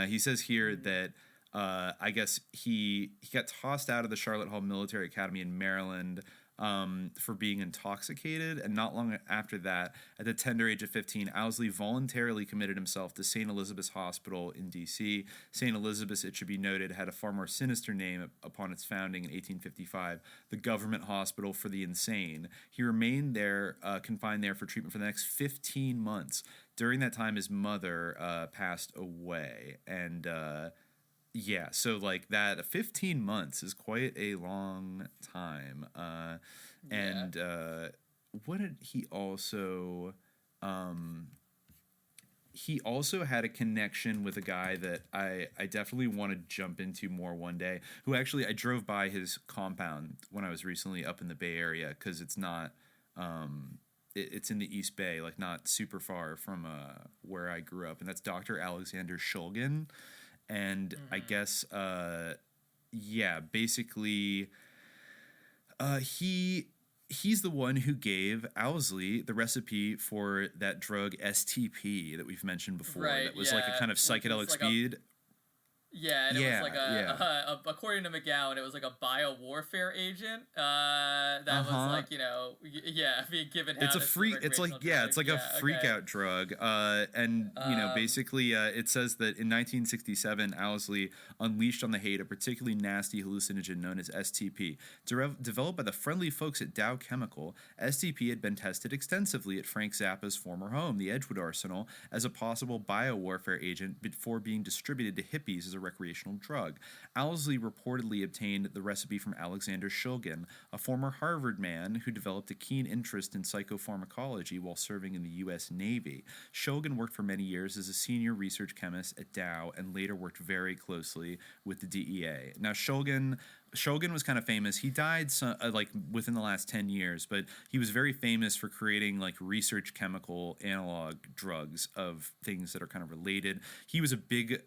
He says here that I guess he got tossed out of the Charlotte Hall Military Academy in Maryland for being intoxicated, and not long after that, at the tender age of 15, Owsley voluntarily committed himself to St. Elizabeth's Hospital in D.C. St. Elizabeth's, it should be noted, had a far more sinister name upon its founding in 1855, the Government Hospital for the Insane. He remained there, confined there for treatment for the next 15 months. During that time, his mother passed away, and yeah, so like that 15 months is quite a long time. And what did he also had a connection with a guy that I definitely want to jump into more one day, who actually I drove by his compound when I was recently up in the Bay Area, because it's not it's in the East Bay, like not super far from where I grew up, and that's Dr. Alexander Shulgin. And I guess, basically, he's the one who gave Owsley the recipe for that drug STP that we've mentioned before. Right, that was like a kind of psychedelic like speed. It was like according to McGowan, it was like a biowarfare agent that was like, being given out. It's a free. It's like a freak out drug. And basically, it says that in 1967, Owsley unleashed on the hate a particularly nasty hallucinogen known as STP. Developed by the friendly folks at Dow Chemical, STP had been tested extensively at Frank Zappa's former home, the Edgewood Arsenal, as a possible biowarfare agent before being distributed to hippies as a recreational drug. Owsley reportedly obtained the recipe from Alexander Shulgin, a former Harvard man who developed a keen interest in psychopharmacology while serving in the U.S. Navy. Shulgin worked for many years as a senior research chemist at Dow and later worked very closely with the DEA. Now, Shulgin was kind of famous. He died like within the last 10 years, but he was very famous for creating like research chemical analog drugs of things that are kind of related. He was a big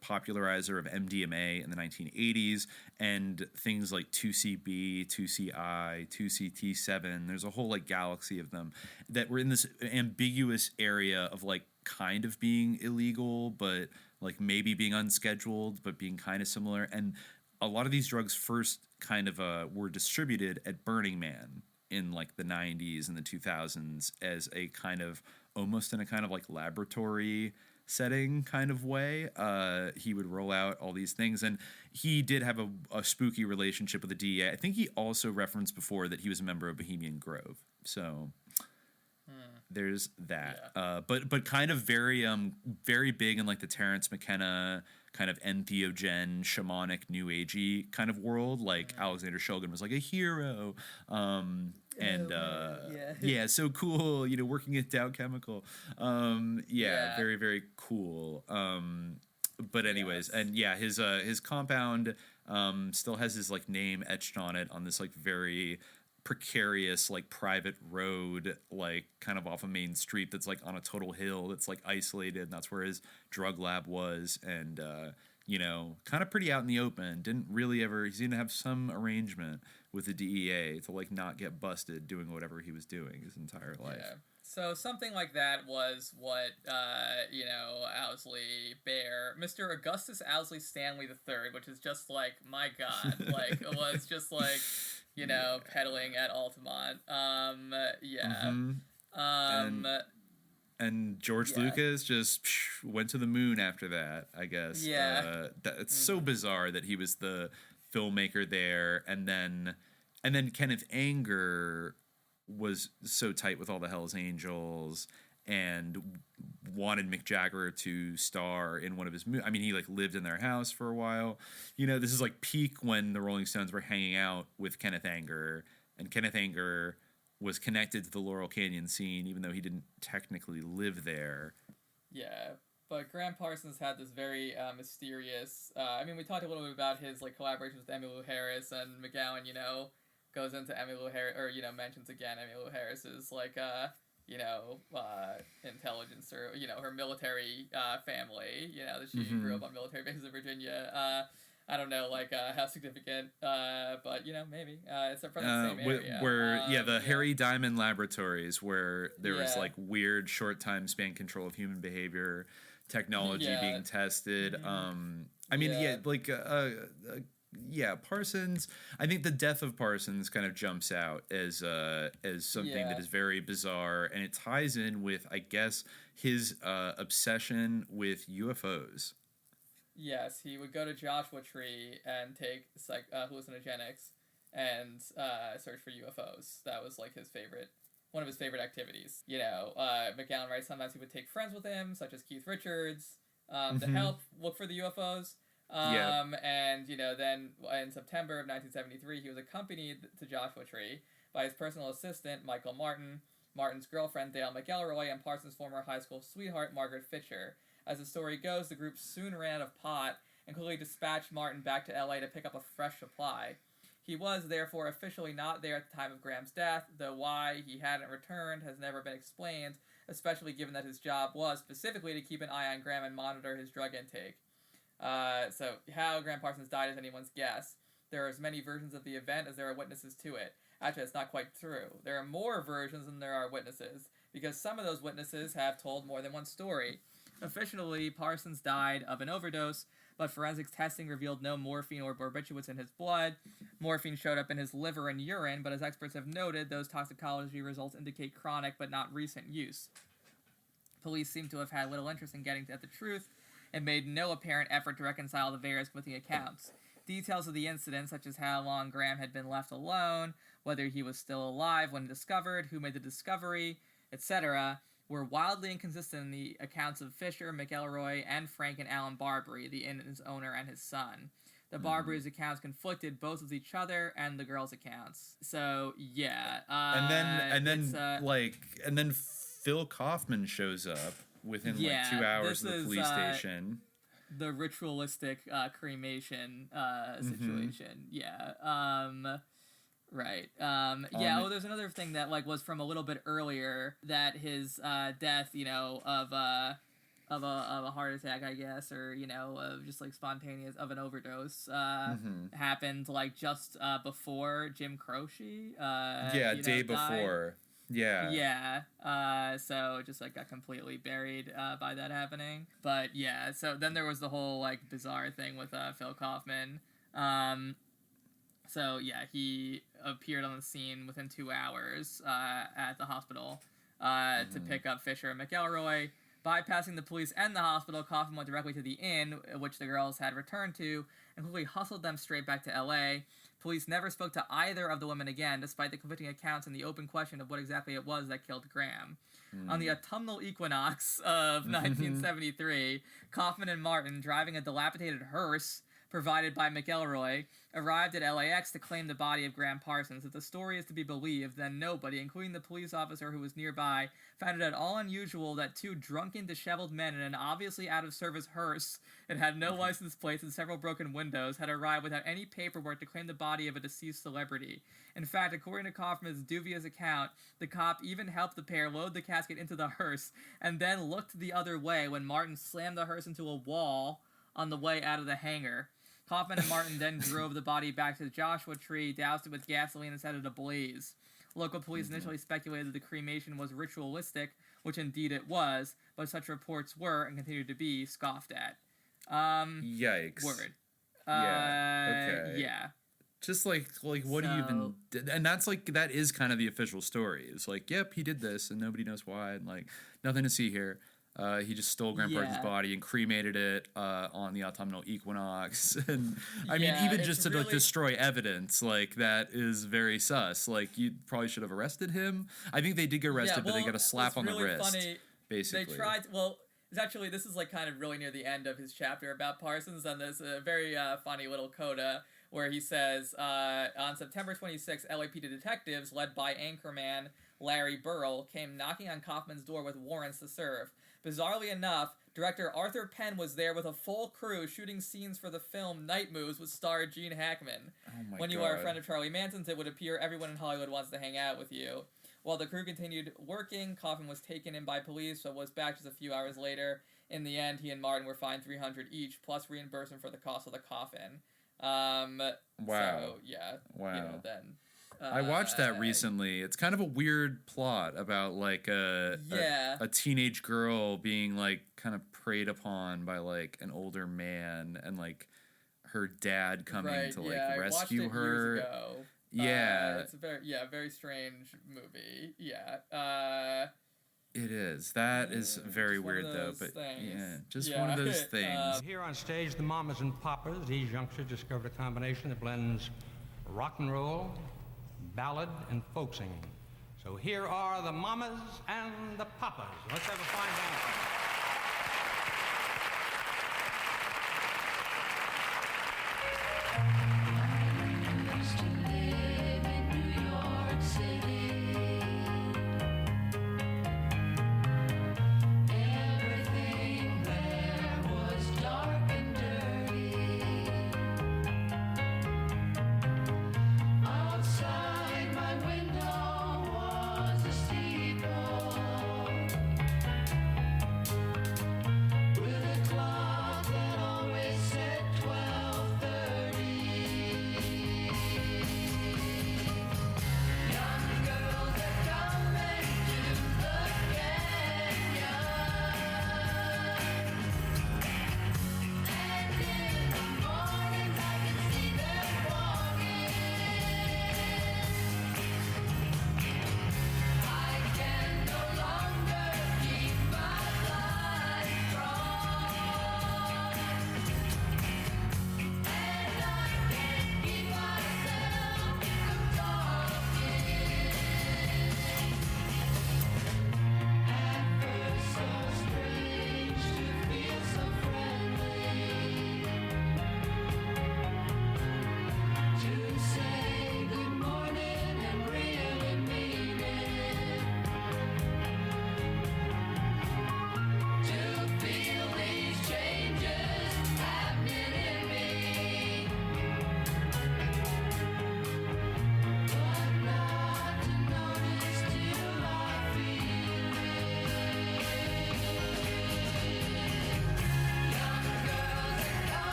popularizer of MDMA in the 1980s and things like 2CB, 2CI, 2CT7. There's a whole like galaxy of them that were in this ambiguous area of like kind of being illegal, but like maybe being unscheduled, but being kind of similar. And a lot of these drugs first kind of were distributed at Burning Man in like the 90s and the 2000s as a kind of almost in a kind of like laboratory setting kind of way. He would roll out all these things, and he did have a spooky relationship with the DEA. I think he also referenced before that he was a member of Bohemian Grove. So there's that. Yeah. But kind of very big in like the Terrence McKenna kind of entheogen, shamanic, new agey kind of world. Like Alexander Shulgin was like a hero. So cool, working at Dow Chemical. Very, very cool. But anyways, and his compound still has his like name etched on it on this like very precarious like private road, like kind of off a main street that's like on a total hill that's like isolated, and that's where his drug lab was. And kind of pretty out in the open. Didn't really ever, he seemed to have some arrangement with the DEA to like not get busted doing whatever he was doing his entire life. So something like that was what Owsley Bear, Mr. Augustus Owsley Stanley III, which is just like, my God, like it was just like peddling at Altamont. And George Lucas just went to the moon after that, I guess. Yeah. It's so bizarre that he was the filmmaker there, and then Kenneth Anger was so tight with all the Hells Angels and wanted Mick Jagger to star in one of his movies. I mean, he like lived in their house for a while. You know, this is like peak when the Rolling Stones were hanging out with Kenneth Anger, and Kenneth Anger was connected to the Laurel Canyon scene, even though he didn't technically live there. Yeah, but Gram Parsons had this very mysterious. I mean, we talked a little bit about his like collaborations with Emmylou Harris, and McGowan, you know, goes into Emmylou Harris, or you know, mentions again Emmylou Harris's like you know, intelligence, or you know, her military family. You know, that she grew up on military bases in Virginia. I don't know, like how significant, but you know, maybe it's from the same area. Where the Harry Diamond Laboratories, where there was like weird short time span control of human behavior, technology being tested. I mean, Parsons. I think the death of Parsons kind of jumps out as something that is very bizarre, and it ties in with, I guess, his obsession with UFOs. Yes, he would go to Joshua Tree and take hallucinogenics and search for UFOs. That was like one of his favorite activities. You know, McGowan writes sometimes he would take friends with him, such as Keith Richards, to help look for the UFOs. And, you know, then in September of 1973, he was accompanied to Joshua Tree by his personal assistant, Michael Martin, Martin's girlfriend, Dale McElroy, and Parsons' former high school sweetheart, Margaret Fisher. As the story goes, the group soon ran out of pot and quickly dispatched Martin back to LA to pick up a fresh supply. He was, therefore, officially not there at the time of Graham's death, though why he hadn't returned has never been explained, especially given that his job was specifically to keep an eye on Graham and monitor his drug intake. So how Gram Parsons died is anyone's guess. There are as many versions of the event as there are witnesses to it. Actually, that's not quite true. There are more versions than there are witnesses, because some of those witnesses have told more than one story. Officially, Parsons died of an overdose, but forensics testing revealed no morphine or barbiturates in his blood. Morphine showed up in his liver and urine, but as experts have noted, those toxicology results indicate chronic but not recent use. Police seem to have had little interest in getting at the truth, and made no apparent effort to reconcile the various conflicting accounts. Details of the incident, such as how long Graham had been left alone, whether he was still alive when discovered, who made the discovery, etc., were wildly inconsistent in the accounts of Fisher, McElroy, and Frank and Alan Barbary, the inn's owner and his son. The Barbary's accounts conflicted both with each other and the girls' accounts. So yeah, and then Phil Kaufman shows up within 2 hours of the police station. The ritualistic cremation situation. Yeah. Right. There's another thing that was from a little bit earlier, that his death, of a heart attack, I guess, or of just spontaneous of an overdose happened just before Jim Croce. Day before. Yeah. So it just got completely buried by that happening. But yeah, so then there was the whole bizarre thing with Phil Kaufman. So yeah, he appeared on the scene within 2 hours at the hospital to pick up Fisher and McElroy. Bypassing the police and the hospital, Kaufman went directly to the inn, which the girls had returned to, and quickly hustled them straight back to L.A. Police never spoke to either of the women again, despite the conflicting accounts and the open question of what exactly it was that killed Graham. On the autumnal equinox of 1973, Kaufman and Martin, driving a dilapidated hearse provided by McElroy, arrived at LAX to claim the body of Gram Parsons. If the story is to be believed, then nobody, including the police officer who was nearby, found it at all unusual that two drunken, disheveled men in an obviously out-of-service hearse that had no license plates and several broken windows had arrived without any paperwork to claim the body of a deceased celebrity. In fact, according to Kaufman's dubious account, the cop even helped the pair load the casket into the hearse and then looked the other way when Martin slammed the hearse into a wall on the way out of the hangar. Kaufman and Martin then drove the body back to the Joshua Tree, doused it with gasoline, and set it ablaze. Local police initially speculated that the cremation was ritualistic, which indeed it was, but such reports were, and continue to be, scoffed at. Yikes. Word. Okay. Yeah. Just what do you even... And that's that is kind of the official story. It's yep, he did this, and nobody knows why, and nothing to see here. He just stole Gram Parsons' body and cremated it on the autumnal equinox. And I mean, even just to like destroy evidence, like that is very sus. Like you probably should have arrested him. I think they did get arrested, but they got a slap on the wrist. Funny. Basically, they tried. This is like kind of really near the end of his chapter about Parsons, and there's a very funny little coda where he says, on September 26th, LAPD detectives, led by anchorman Larry Burrell, came knocking on Kaufman's door with warrants to serve. Bizarrely enough, director Arthur Penn was there with a full crew shooting scenes for the film Night Moves with star Gene Hackman. When you are a friend of Charlie Manson's, it would appear everyone in Hollywood wants to hang out with you. While the crew continued working, Kaufman was taken in by police, but was back just a few hours later. In the end, he and Martin were fined $300 each, plus reimbursement for the cost of the coffin. Wow. So, yeah. Wow. You know, then... I watched that recently. It's kind of a weird plot about like a teenage girl being like kind of preyed upon by like an older man and like her dad coming to like rescue her. Years ago. Yeah. It's a very strange movie. Yeah. It is. That is very weird though, but one of those things. Here on stage, the Mamas and Papas, these youngsters discovered a combination that blends rock and roll, ballad, and folk singing. So here are the Mamas and the Papas. Let's have a fine dance.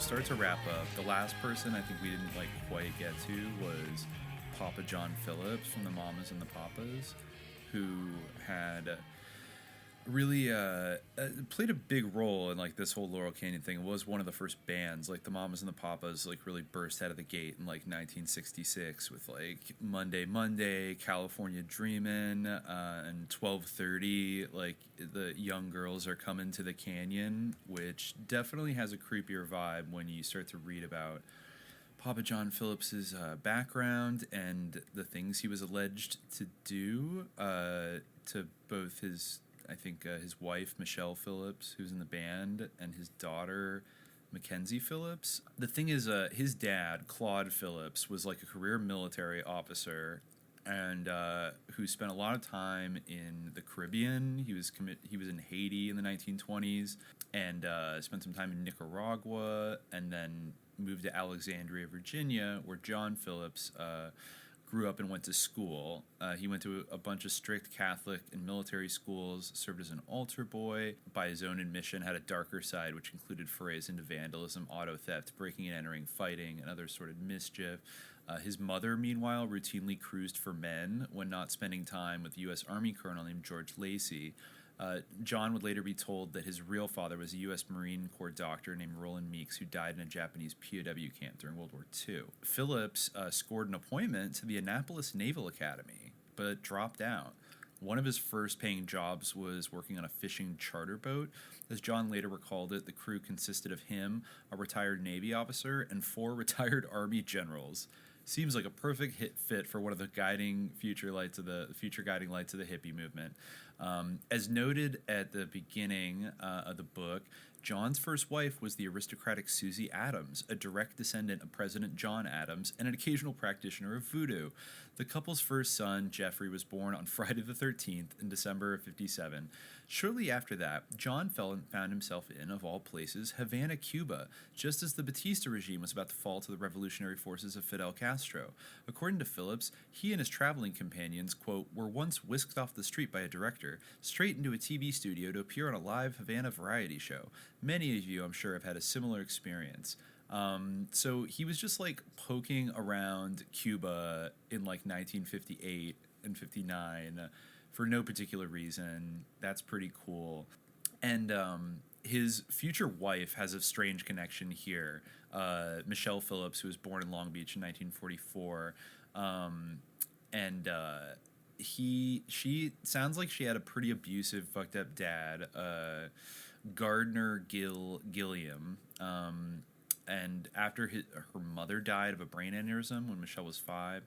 Start to wrap up. The last person I think we didn't like quite get to was Papa John Phillips from the Mamas and the Papas, who had really played a big role in like this whole Laurel Canyon thing. It was one of the first bands. Like the Mamas and the Papas like really burst out of the gate in like 1966 with like Monday, California Dreamin', and 12:30. Like the young girls are coming to the canyon, which definitely has a creepier vibe when you start to read about Papa John Phillips's background and the things he was alleged to do to both his wife, Michelle Phillips, who's in the band, and his daughter, Mackenzie Phillips. The thing is, his dad, Claude Phillips, was like a career military officer and who spent a lot of time in the Caribbean. He was in Haiti in the 1920s and spent some time in Nicaragua and then moved to Alexandria, Virginia, where John Phillips grew up and went to school. He went to a bunch of strict Catholic and military schools, served as an altar boy. By his own admission, had a darker side, which included forays into vandalism, auto theft, breaking and entering, fighting, and other sort of mischief. His mother, meanwhile, routinely cruised for men when not spending time with a U.S. Army colonel named George Lacey. John would later be told that his real father was a U.S. Marine Corps doctor named Roland Meeks, who died in a Japanese POW camp during World War II. Phillips scored an appointment to the Annapolis Naval Academy, but dropped out. One of his first paying jobs was working on a fishing charter boat. As John later recalled it, the crew consisted of him, a retired Navy officer, and 4 retired Army generals. Seems like a perfect fit for one of the future guiding lights of the hippie movement. As noted at the beginning of the book, John's first wife was the aristocratic Susie Adams, a direct descendant of President John Adams and an occasional practitioner of voodoo. The couple's first son, Jeffrey, was born on Friday the 13th in December of 57. Shortly after that, John found himself in, of all places, Havana, Cuba, just as the Batista regime was about to fall to the revolutionary forces of Fidel Castro. According to Phillips, he and his traveling companions, quote, were once whisked off the street by a director, straight into a TV studio to appear on a live Havana variety show. Many of you, I'm sure, have had a similar experience. So he was just like poking around Cuba in like 1958 and 59 for no particular reason. That's pretty cool. And his future wife has a strange connection here. Michelle Phillips, who was born in Long Beach in 1944. She sounds like she had a pretty abusive, fucked up dad, Gardner Gilliam. And after her mother died of a brain aneurysm when Michelle was 5,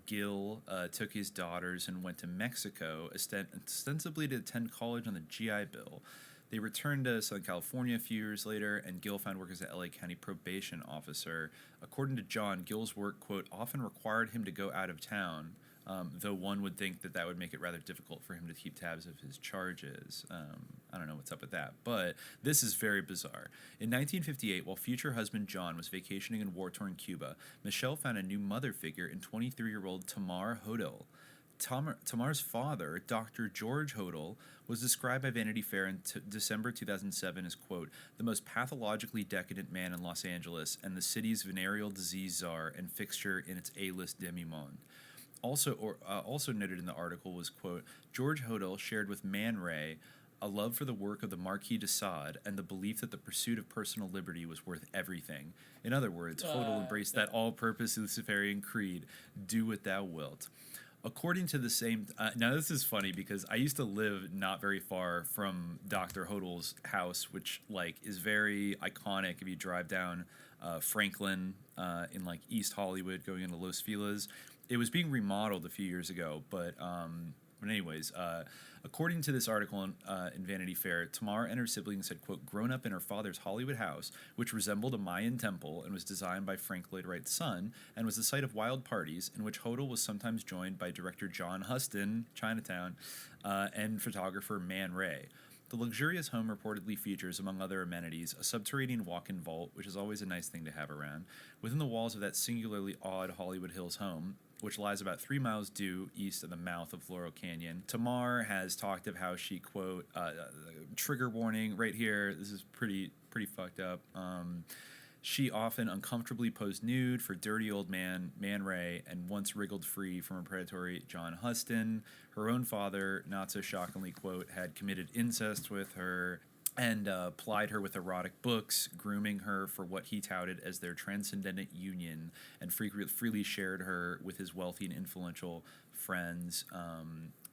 Gil took his daughters and went to Mexico, ostensibly to attend college on the GI Bill. They returned to Southern California a few years later, and Gil found work as an LA County probation officer. According to John, Gil's work, quote, often required him to go out of town, though one would think that would make it rather difficult for him to keep tabs of his charges. I don't know what's up with that, but this is very bizarre. In 1958, while future husband John was vacationing in war-torn Cuba, Michelle found a new mother figure in 23-year-old Tamar Hodel. Tamar's father, Dr. George Hodel, was described by Vanity Fair in December 2007 as, quote, the most pathologically decadent man in Los Angeles and the city's venereal disease czar and fixture in its A-list demi-monde. Also noted in the article was, quote, George Hodel shared with Man Ray a love for the work of the Marquis de Sade and the belief that the pursuit of personal liberty was worth everything. In other words, Hodel embraced that all-purpose Luciferian creed, do what thou wilt. According to the same... now, this is funny because I used to live not very far from Dr. Hodel's house, which, like, is very iconic if you drive down Franklin in, like, East Hollywood going into Los Feliz. It was being remodeled a few years ago, but anyways, according to this article in Vanity Fair, Tamar and her siblings had, quote, grown up in her father's Hollywood house, which resembled a Mayan temple and was designed by Frank Lloyd Wright's son, and was the site of wild parties in which Hodel was sometimes joined by director John Huston, Chinatown, and photographer Man Ray. The luxurious home reportedly features, among other amenities, a subterranean walk-in vault, which is always a nice thing to have around. Within the walls of that singularly odd Hollywood Hills home, which lies about 3 miles due east of the mouth of Laurel Canyon, Tamar has talked of how she, quote, trigger warning right here, this is pretty fucked up, she often uncomfortably posed nude for dirty old Man Ray, and once wriggled free from a predatory John Huston. Her own father, not so shockingly, quote, had committed incest with her and plied her with erotic books, grooming her for what he touted as their transcendent union, and freely shared her with his wealthy and influential friends.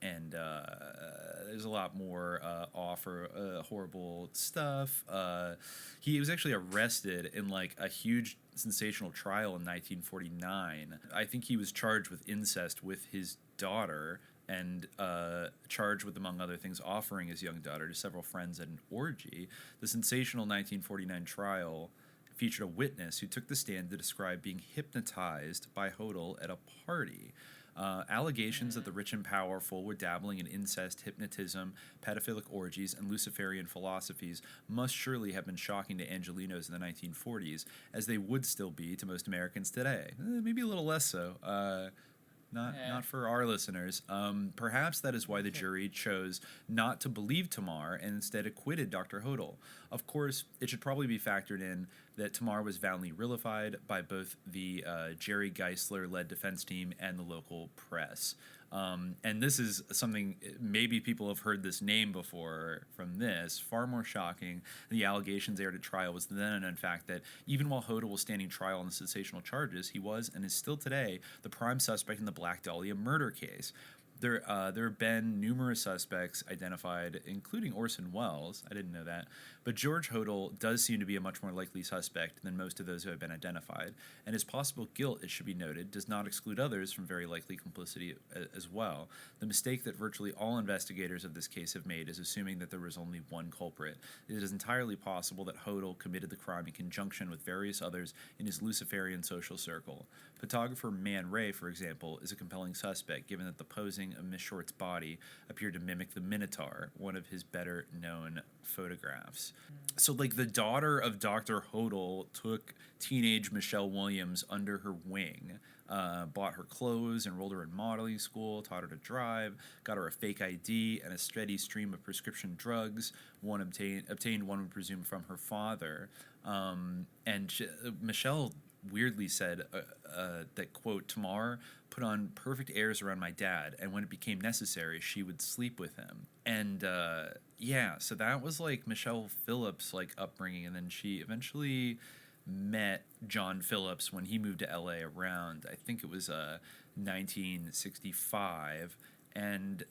There's a lot more horrible stuff. He was actually arrested in like a huge sensational trial in 1949. I think he was charged with incest with his daughter, and charged with, among other things, offering his young daughter to several friends at an orgy. The sensational 1949 trial featured a witness who took the stand to describe being hypnotized by Hodel at a party. Allegations that the rich and powerful were dabbling in incest, hypnotism, pedophilic orgies, and Luciferian philosophies must surely have been shocking to Angelenos in the 1940s, as they would still be to most Americans today. Maybe a little less so. Not for our listeners. Perhaps that is why the jury chose not to believe Tamar and instead acquitted Dr. Hodel. Of course, it should probably be factored in that Tamar was valiantly vilified by both the Jerry Geisler-led defense team and the local press. And this is something, maybe people have heard this name before from this. Far more shocking, the allegations aired at trial was then, in fact, that even while Hodel was standing trial on the sensational charges, he was, and is still today, the prime suspect in the Black Dahlia murder case. There have been numerous suspects identified, including Orson Welles. I didn't know that. But George Hodel does seem to be a much more likely suspect than most of those who have been identified. And his possible guilt, it should be noted, does not exclude others from very likely complicity as well. The mistake that virtually all investigators of this case have made is assuming that there was only one culprit. It is entirely possible that Hodel committed the crime in conjunction with various others in his Luciferian social circle. Photographer Man Ray, for example, is a compelling suspect, given that the posing of Miss Short's body appeared to mimic the Minotaur, one of his better-known photographs. So, like, the daughter of Dr. Hodel took teenage Michelle Williams under her wing, bought her clothes, enrolled her in modeling school, taught her to drive, got her a fake ID and a steady stream of prescription drugs, obtained one would presume from her father. Michelle weirdly said that, quote, Tamar put on perfect airs around my dad, and when it became necessary, she would sleep with him. And so that was like Michelle Phillips' like upbringing, and then she eventually met John Phillips when he moved to LA around, I think it was 1965, and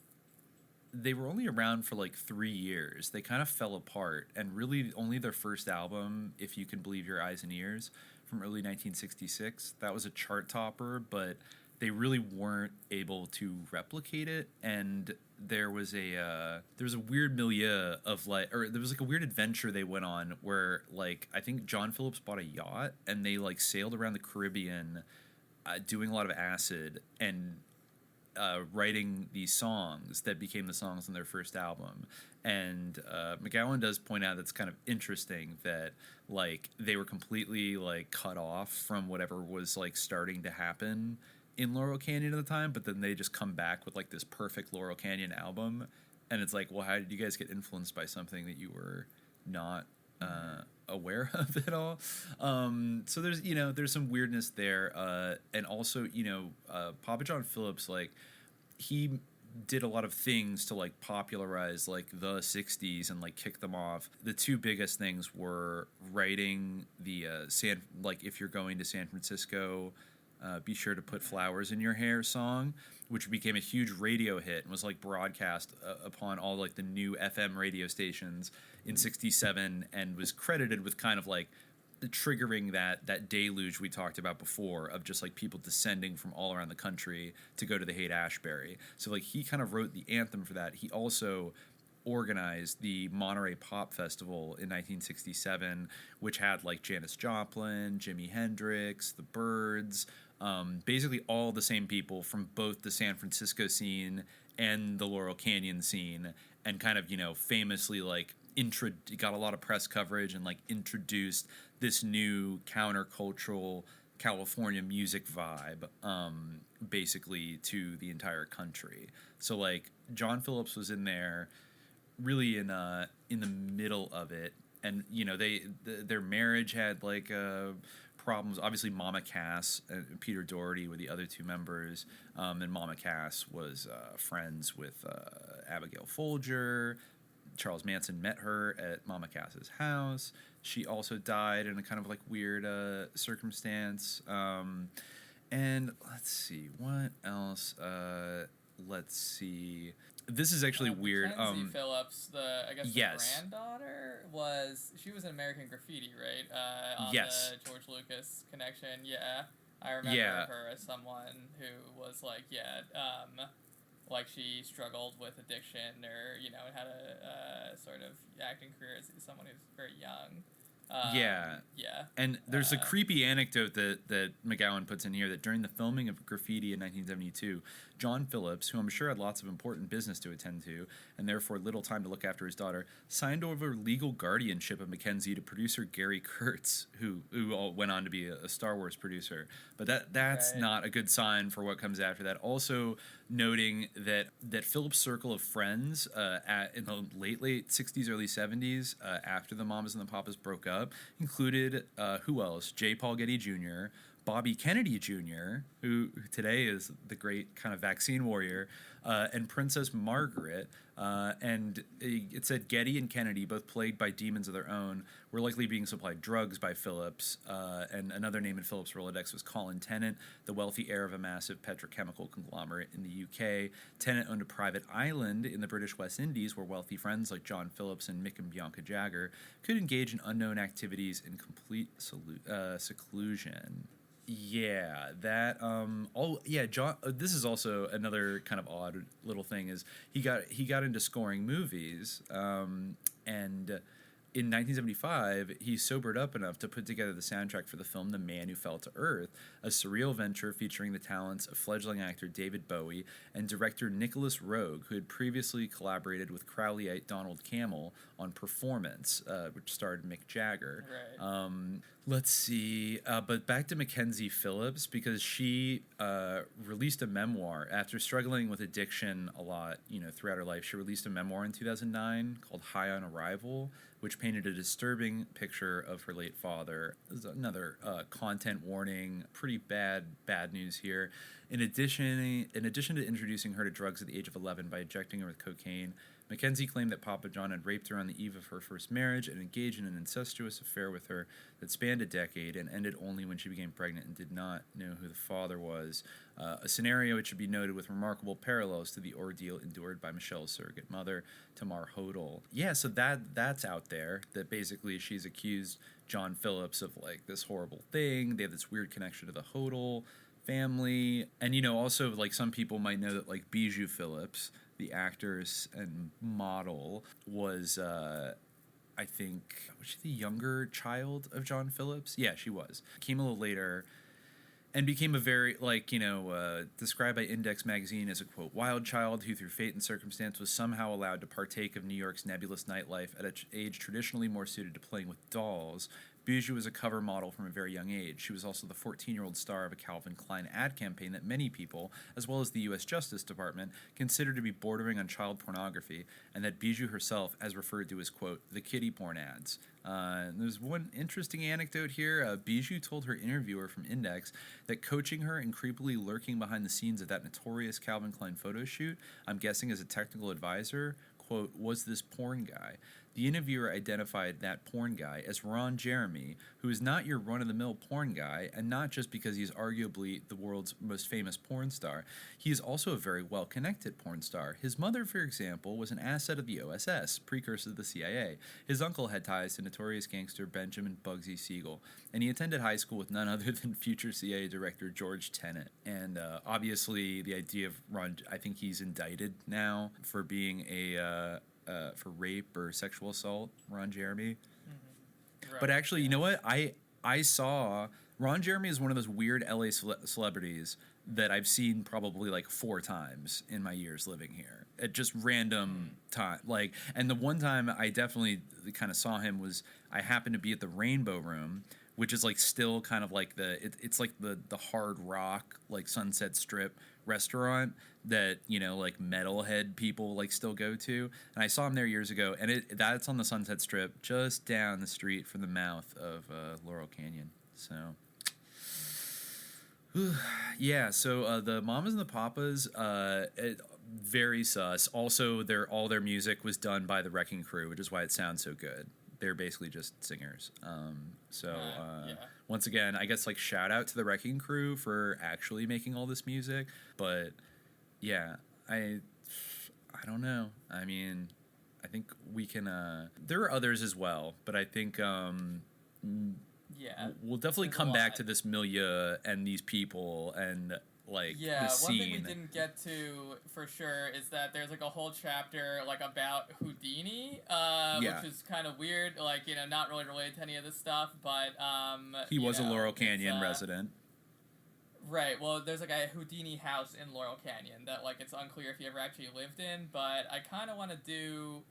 they were only around for like 3 years. They kind of fell apart, and really only their first album, If You Can Believe Your Eyes and Ears, from early 1966, that was a chart topper, but they really weren't able to replicate it. And there was a weird milieu of like, or there was like a weird adventure they went on where, like, I think John Phillips bought a yacht and they like sailed around the Caribbean, doing a lot of acid and writing these songs that became the songs on their first album. And McGowan does point out that's kind of interesting that like they were completely like cut off from whatever was like starting to happen in Laurel Canyon at the time, but then they just come back with like this perfect Laurel Canyon album, and it's like, well, how did you guys get influenced by something that you were not aware of at all? So there's some weirdness there, and also Papa John Phillips, like, he did a lot of things to like popularize like the 60s and like kick them off. The two biggest things were writing the if you're going to San Francisco, be sure to put flowers in your hair song, which became a huge radio hit and was like broadcast upon all like the new FM radio stations in 67, and was credited with kind of like triggering that deluge we talked about before of just like people descending from all around the country to go to the Haight-Ashbury. So like he kind of wrote the anthem for that. He also organized the Monterey Pop Festival in 1967, which had like Janis Joplin, Jimi Hendrix, the Byrds, basically all the same people from both the San Francisco scene and the Laurel Canyon scene, and kind of, famously like got a lot of press coverage and like introduced this new countercultural California music vibe, basically to the entire country. So like John Phillips was in there really in the middle of it, and their marriage had like problems. Obviously Mama Cass and Peter Doherty were the other two members, and Mama Cass was friends with Abigail Folger. Charles Manson met her at Mama Cass's house. She also died in a kind of like weird circumstance. And let's see, what else? Let's see. This is actually weird. Mackenzie Phillips, the yes. granddaughter, she was in American Graffiti, right? On yes. The George Lucas connection. Yeah, I remember her as someone who was like, like she struggled with addiction, or had a sort of acting career as someone who's very young. Yeah. And there's a creepy anecdote that McGowan puts in here that during the filming of Graffiti in 1972, John Phillips, who I'm sure had lots of important business to attend to and therefore little time to look after his daughter, signed over legal guardianship of Mackenzie to producer Gary Kurtz, who went on to be a Star Wars producer. But that's not a good sign for what comes after that. Also noting that Phillips' circle of friends in the late 60s, early 70s, after the Mamas and the Papas broke up, included who else? J. Paul Getty Jr., Bobby Kennedy Jr., who today is the great kind of vaccine warrior, and Princess Margaret. And it said Getty and Kennedy, both plagued by demons of their own, were likely being supplied drugs by Phillips. And another name in Phillips' Rolodex was Colin Tennant, the wealthy heir of a massive petrochemical conglomerate in the UK. Tennant owned a private island in the British West Indies where wealthy friends like John Phillips and Mick and Bianca Jagger could engage in unknown activities in complete seclusion. Yeah, that John. This is also another kind of odd little thing is he got into scoring movies, and in 1975 he sobered up enough to put together the soundtrack for the film The Man Who Fell to Earth, a surreal venture featuring the talents of fledgling actor David Bowie and director Nicholas Roeg, who had previously collaborated with Crowleyite Donald Cammell on Performance, which starred Mick Jagger. Right. Let's see, but back to Mackenzie Phillips, because she released a memoir after struggling with addiction a lot, throughout her life. She released a memoir in 2009 called High on Arrival, which painted a disturbing picture of her late father. There's another content warning, pretty bad news here. In addition to introducing her to drugs at the age of 11 by injecting her with cocaine, Mackenzie claimed that Papa John had raped her on the eve of her first marriage and engaged in an incestuous affair with her that spanned a decade and ended only when she became pregnant and did not know who the father was. A scenario which should be noted with remarkable parallels to the ordeal endured by Michelle's surrogate mother, Tamar Hodel. Yeah, so that's out there, that basically she's accused John Phillips of like this horrible thing. They have this weird connection to the Hodel family. And also like some people might know that like Bijou Phillips, the actress and model, was I think, was she the younger child of John Phillips? Yeah, she was. Came a little later and became a very, described by Index magazine as a, quote, wild child who through fate and circumstance was somehow allowed to partake of New York's nebulous nightlife at an age traditionally more suited to playing with dolls. Bijou was a cover model from a very young age. She was also the 14-year-old star of a Calvin Klein ad campaign that many people, as well as the U.S. Justice Department, considered to be bordering on child pornography, and that Bijou herself has referred to as, quote, the kiddie porn ads. There's one interesting anecdote here. Bijou told her interviewer from Index that coaching her and creepily lurking behind the scenes of that notorious Calvin Klein photo shoot, I'm guessing as a technical advisor, quote, was this porn guy. The interviewer identified that porn guy as Ron Jeremy, who is not your run-of-the-mill porn guy, and not just because he's arguably the world's most famous porn star. He is also a very well-connected porn star. His mother, for example, was an asset of the OSS, precursor to the CIA. His uncle had ties to notorious gangster Benjamin Bugsy Siegel, and he attended high school with none other than future CIA director George Tenet. And obviously, the idea of Ron, I think he's indicted now for being for rape or sexual assault, Ron Jeremy. Mm-hmm. Right. But actually, you know what? I saw Ron Jeremy is one of those weird LA celebrities that I've seen probably like 4 times in my years living here at just random time. Like, and the one time I definitely kind of saw him was I happened to be at the Rainbow Room, which is like still kind of like it's like the Hard Rock, like Sunset Strip restaurant that, like metalhead people like still go to. And I saw him there years ago, and that's on the Sunset Strip just down the street from the mouth of Laurel Canyon. So yeah, so the Mamas and the Papas, very sus. Also, all their music was done by the Wrecking Crew, which is why it sounds so good. They're basically just singers. Once again, I guess like shout out to the Wrecking Crew for actually making all this music. But yeah, I don't know. I mean, I think we can. There are others as well, but I think we'll definitely come back to this milieu and these people and like yeah, the scene. One thing we didn't get to for sure is that there's like a whole chapter like about Houdini, which is kind of weird, like, you know, not really related to any of this stuff, but he was a Laurel Canyon resident. Right, well, there's like a Houdini house in Laurel Canyon that, like, it's unclear if he ever actually lived in, but I kind of want to do,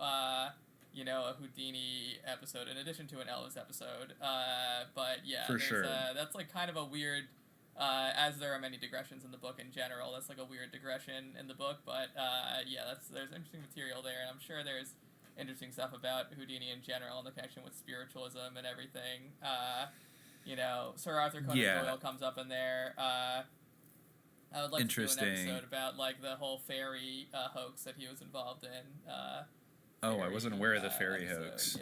you know, a Houdini episode in addition to an Elvis episode, but yeah, for sure. That's like kind of a weird, as there are many digressions in the book in general, that's like a weird digression in the book, but yeah, there's interesting material there, and I'm sure there's interesting stuff about Houdini in general and the connection with spiritualism and everything. You know, Sir Arthur Conan Doyle comes up in there. I would like to do an episode about, like, the whole fairy hoax that he was involved in. I wasn't aware of the fairy hoax.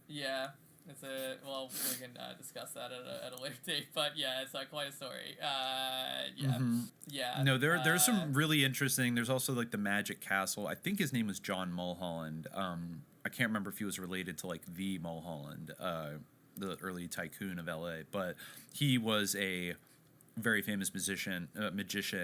Yeah. It's well, we can discuss that at a later date, but yeah, it's quite a story. Yeah. No, there's some really interesting. There's also like the Magic Castle. I think his name was John Mulholland. I can't remember if he was related to like the Mulholland, the early tycoon of LA, but he was a very famous magician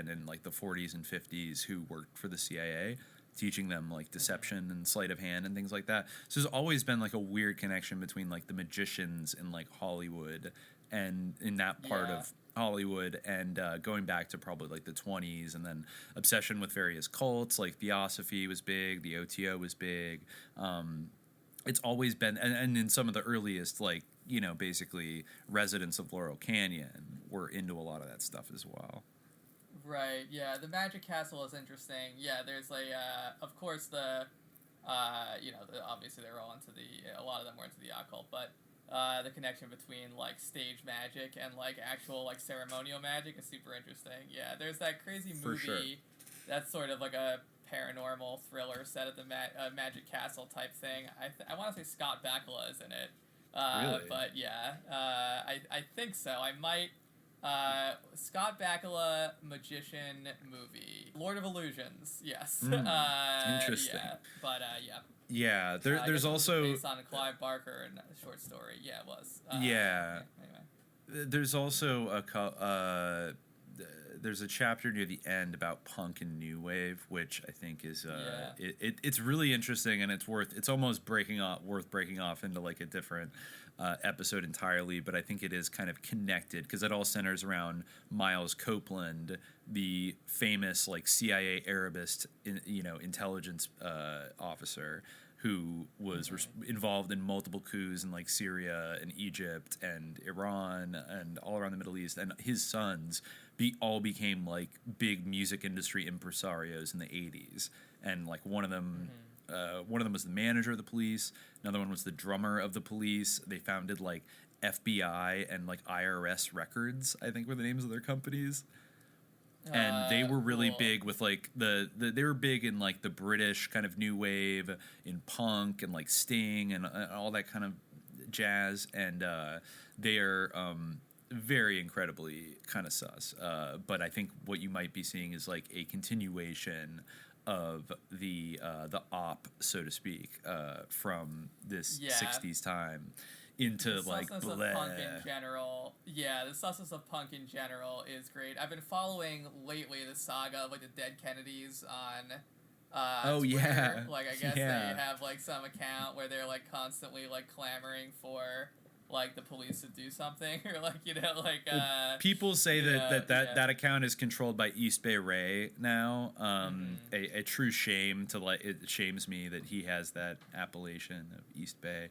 in like the 40s and 50s who worked for the CIA, teaching them like deception and sleight of hand and things like that. So there's always been like a weird connection between like the magicians in like Hollywood and in that part of Hollywood, and going back to probably like the 20s, and then obsession with various cults. Like Theosophy was big, the OTO was big. It's always been, and in some of the earliest, like, you know, basically residents of Laurel Canyon were into a lot of that stuff as well. Right, yeah, the Magic Castle is interesting. Yeah, there's of course the, you know, obviously they're all into a lot of them were into the occult, but the connection between, like, stage magic and, like, actual, like, ceremonial magic is super interesting. Yeah, there's that crazy movie that's sort of like a paranormal thriller set at the Magic Castle type thing. I want to say Scott Bakula is in it. Really? But yeah, I think so. I might. Scott Bakula magician movie, Lord of Illusions. Yes. Interesting. Yeah, but yeah. Yeah, there's also based on Clive Barker and a short story. Yeah, it was. Yeah. Anyway. There's also there's a chapter near the end about punk and new wave, which I think is it's really interesting, and it's almost worth breaking off into like a different episode entirely. But I think it is kind of connected because it all centers around Miles Copeland, the famous like CIA Arabist, intelligence officer who was involved in multiple coups in like Syria and Egypt and Iran and all around the Middle East, and his sons all became like big music industry impresarios in the 80s, and like one of them was the manager of the police, another one was the drummer of the police. They founded like FBI and like IRS Records, I think were the names of their companies. And they were really big with like they were big in like the British kind of new wave, in punk and like Sting and all that kind of jazz, and they are very incredibly kind of sus. But I think what you might be seeing is like a continuation of the op, so to speak, from this 60s time into the like punk in general. Yeah, the sussness of punk in general is great. I've been following lately the saga of like the Dead Kennedys on Twitter. Like, I guess they have like some account where they're like constantly like clamoring for like the police to do something, or like, you know, like people say that account is controlled by East Bay Ray now. A true shame to like, it shames me that he has that appellation of East Bay.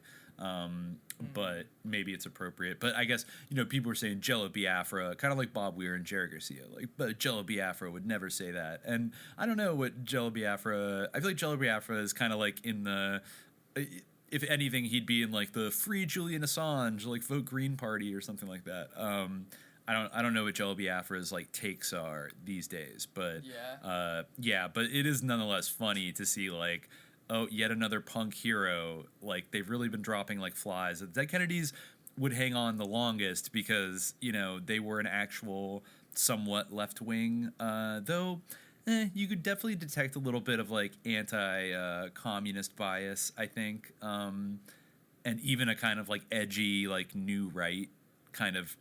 But maybe it's appropriate. But I guess, you know, people were saying Jello Biafra, kind of like Bob Weir and Jerry Garcia, like, but Jello Biafra would never say that. And I don't know what Jello Biafra, I feel like Jello Biafra is kind of like in the, if anything, he'd be in like the Free Julian Assange, like Vote Green Party or something like that. I don't know what Jello Biafra's like takes are these days, but but it is nonetheless funny to see like, oh, yet another punk hero. Like, they've really been dropping like flies. The Dead Kennedys would hang on the longest because, you know, they were an actual somewhat left-wing, though you could definitely detect a little bit of like anti-communist bias, I think, and even a kind of like edgy, like new right kind of,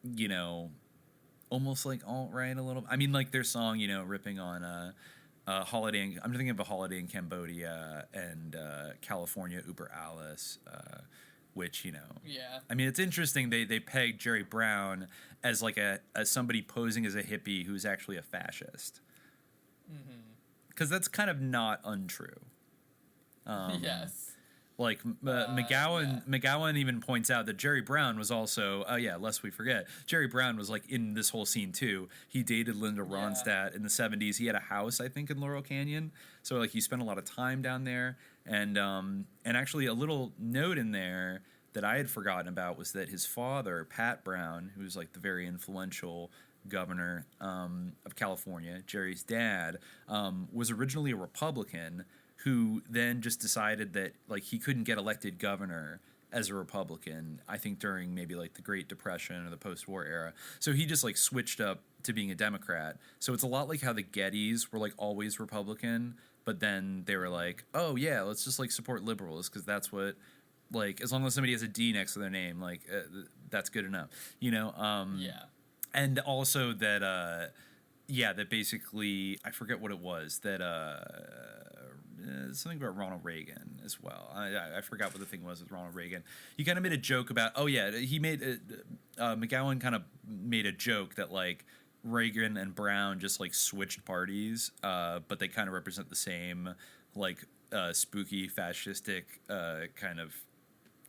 you know, almost like alt-right a little. I mean, like their song, you know, ripping on Holiday. I'm thinking of A Holiday in Cambodia and California Uber Alice, which, you know, yeah. I mean, it's interesting. They pegged Jerry Brown as like as somebody posing as a hippie who's actually a fascist. Because that's kind of not untrue. Yes. Like McGowan even points out that Jerry Brown was also, lest we forget, Jerry Brown was like in this whole scene too. He dated Linda Ronstadt in the 70s. He had a house, I think, in Laurel Canyon. So like he spent a lot of time down there. And actually a little note in there that I had forgotten about was that his father, Pat Brown, who was like the very influential governor of California, Jerry's dad, was originally a Republican who then just decided that like he couldn't get elected governor as a Republican, I think during maybe like the Great Depression or the post-war era. So he just like switched up to being a Democrat. So it's a lot like how the Gettys were like always Republican, but then they were like, oh yeah, let's just like support liberals because that's what, like, as long as somebody has a D next to their name, like that's good enough, you know? And also that, that basically, I forget what it was, that something about Ronald Reagan as well. I forgot what the thing was with Ronald Reagan. He kind of made a joke about, he made, McGowan kind of made a joke that, like, Reagan and Brown just, like, switched parties, but they kind of represent the same, like, spooky, fascistic kind of,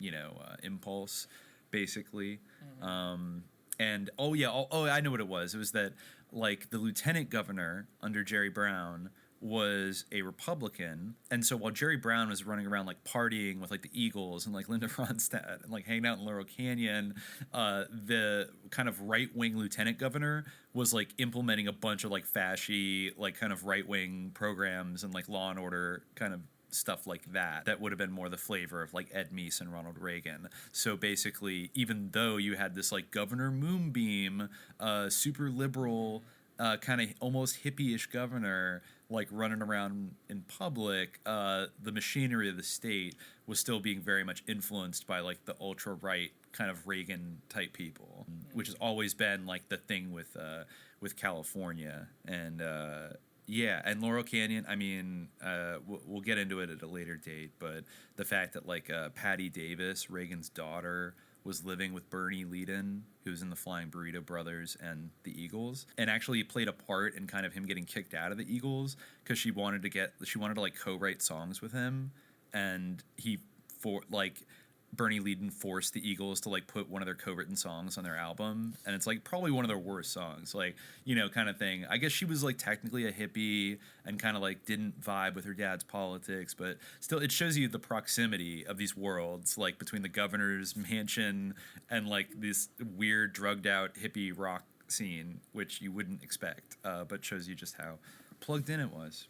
you know, impulse, basically. And, I know what it was. It was that, like, the lieutenant governor under Jerry Brown was a Republican, and so while Jerry Brown was running around like partying with like the Eagles and like Linda Ronstadt and like hanging out in Laurel Canyon, the kind of right-wing lieutenant governor was like implementing a bunch of like fasci, like kind of right-wing programs and like Law and Order kind of stuff like that would have been more the flavor of like Ed Meese and Ronald Reagan. So basically, even though you had this like Governor Moonbeam, super liberal, kind of almost hippie-ish governor like running around in public, the machinery of the state was still being very much influenced by like the ultra-right kind of Reagan type people, which has always been like the thing with California. And and Laurel Canyon, I mean, we'll get into it at a later date, but the fact that like Patty Davis, Reagan's daughter, was living with Bernie Leadon, who was in the Flying Burrito Brothers and the Eagles, and actually played a part in kind of him getting kicked out of the Eagles because she wanted to like co-write songs with him, and Bernie Leadon forced the Eagles to like put one of their co-written songs on their album, and it's like probably one of their worst songs, like, you know, kind of thing. I guess she was like technically a hippie and kind of like didn't vibe with her dad's politics, but still it shows you the proximity of these worlds, like between the governor's mansion and like this weird drugged out hippie rock scene, which you wouldn't expect, but shows you just how plugged in it was.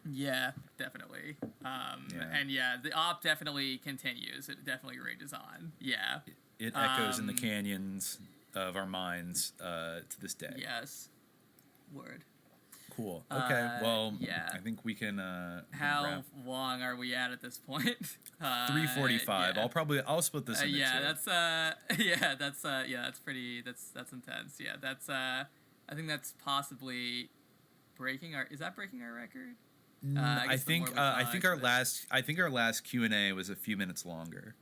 Yeah, definitely. And the op definitely continues. It definitely rages on. Yeah. It echoes in the canyons of our minds to this day. Yes. Word. Cool. Okay. I think we can. How long are we at this point? 3:45. I'll split this into two. That's pretty. That's intense. Yeah, that's. I think that's possibly breaking our. Is that breaking our record? I think our last Q&A was a few minutes longer.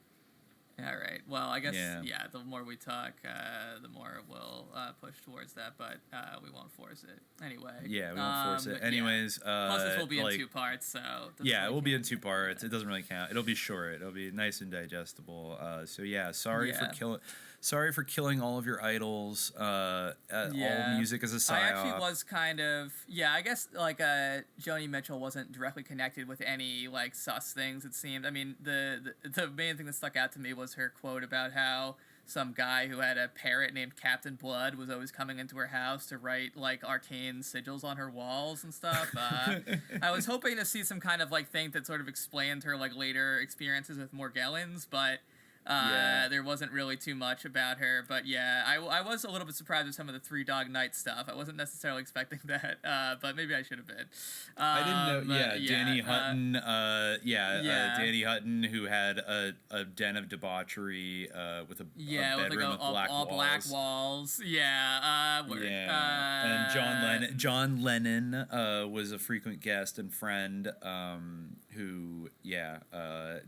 All right. Well, I guess the more we talk, the more we'll push towards that, but we won't force it anyway. Yeah, we won't force it. Anyways, plus this will be in 2 parts, so it will be in 2 parts. It doesn't really count. It'll be short. It'll be nice and digestible. Sorry for killing all of your idols. All music as a psyop. I actually was kind of I guess like Joni Mitchell wasn't directly connected with any like sus things, it seemed. I mean, the main thing that stuck out to me was her quote about how some guy who had a parrot named Captain Blood was always coming into her house to write like arcane sigils on her walls and stuff. I was hoping to see some kind of like thing that sort of explained her like later experiences with Morgellons, but There wasn't really too much about her, but yeah, I was a little bit surprised with some of the Three Dog Night stuff. I wasn't necessarily expecting that, but maybe I should have been. I didn't know. Danny Hutton. Danny Hutton, who had a den of debauchery with a bedroom with all black walls. And John Lennon was a frequent guest and friend who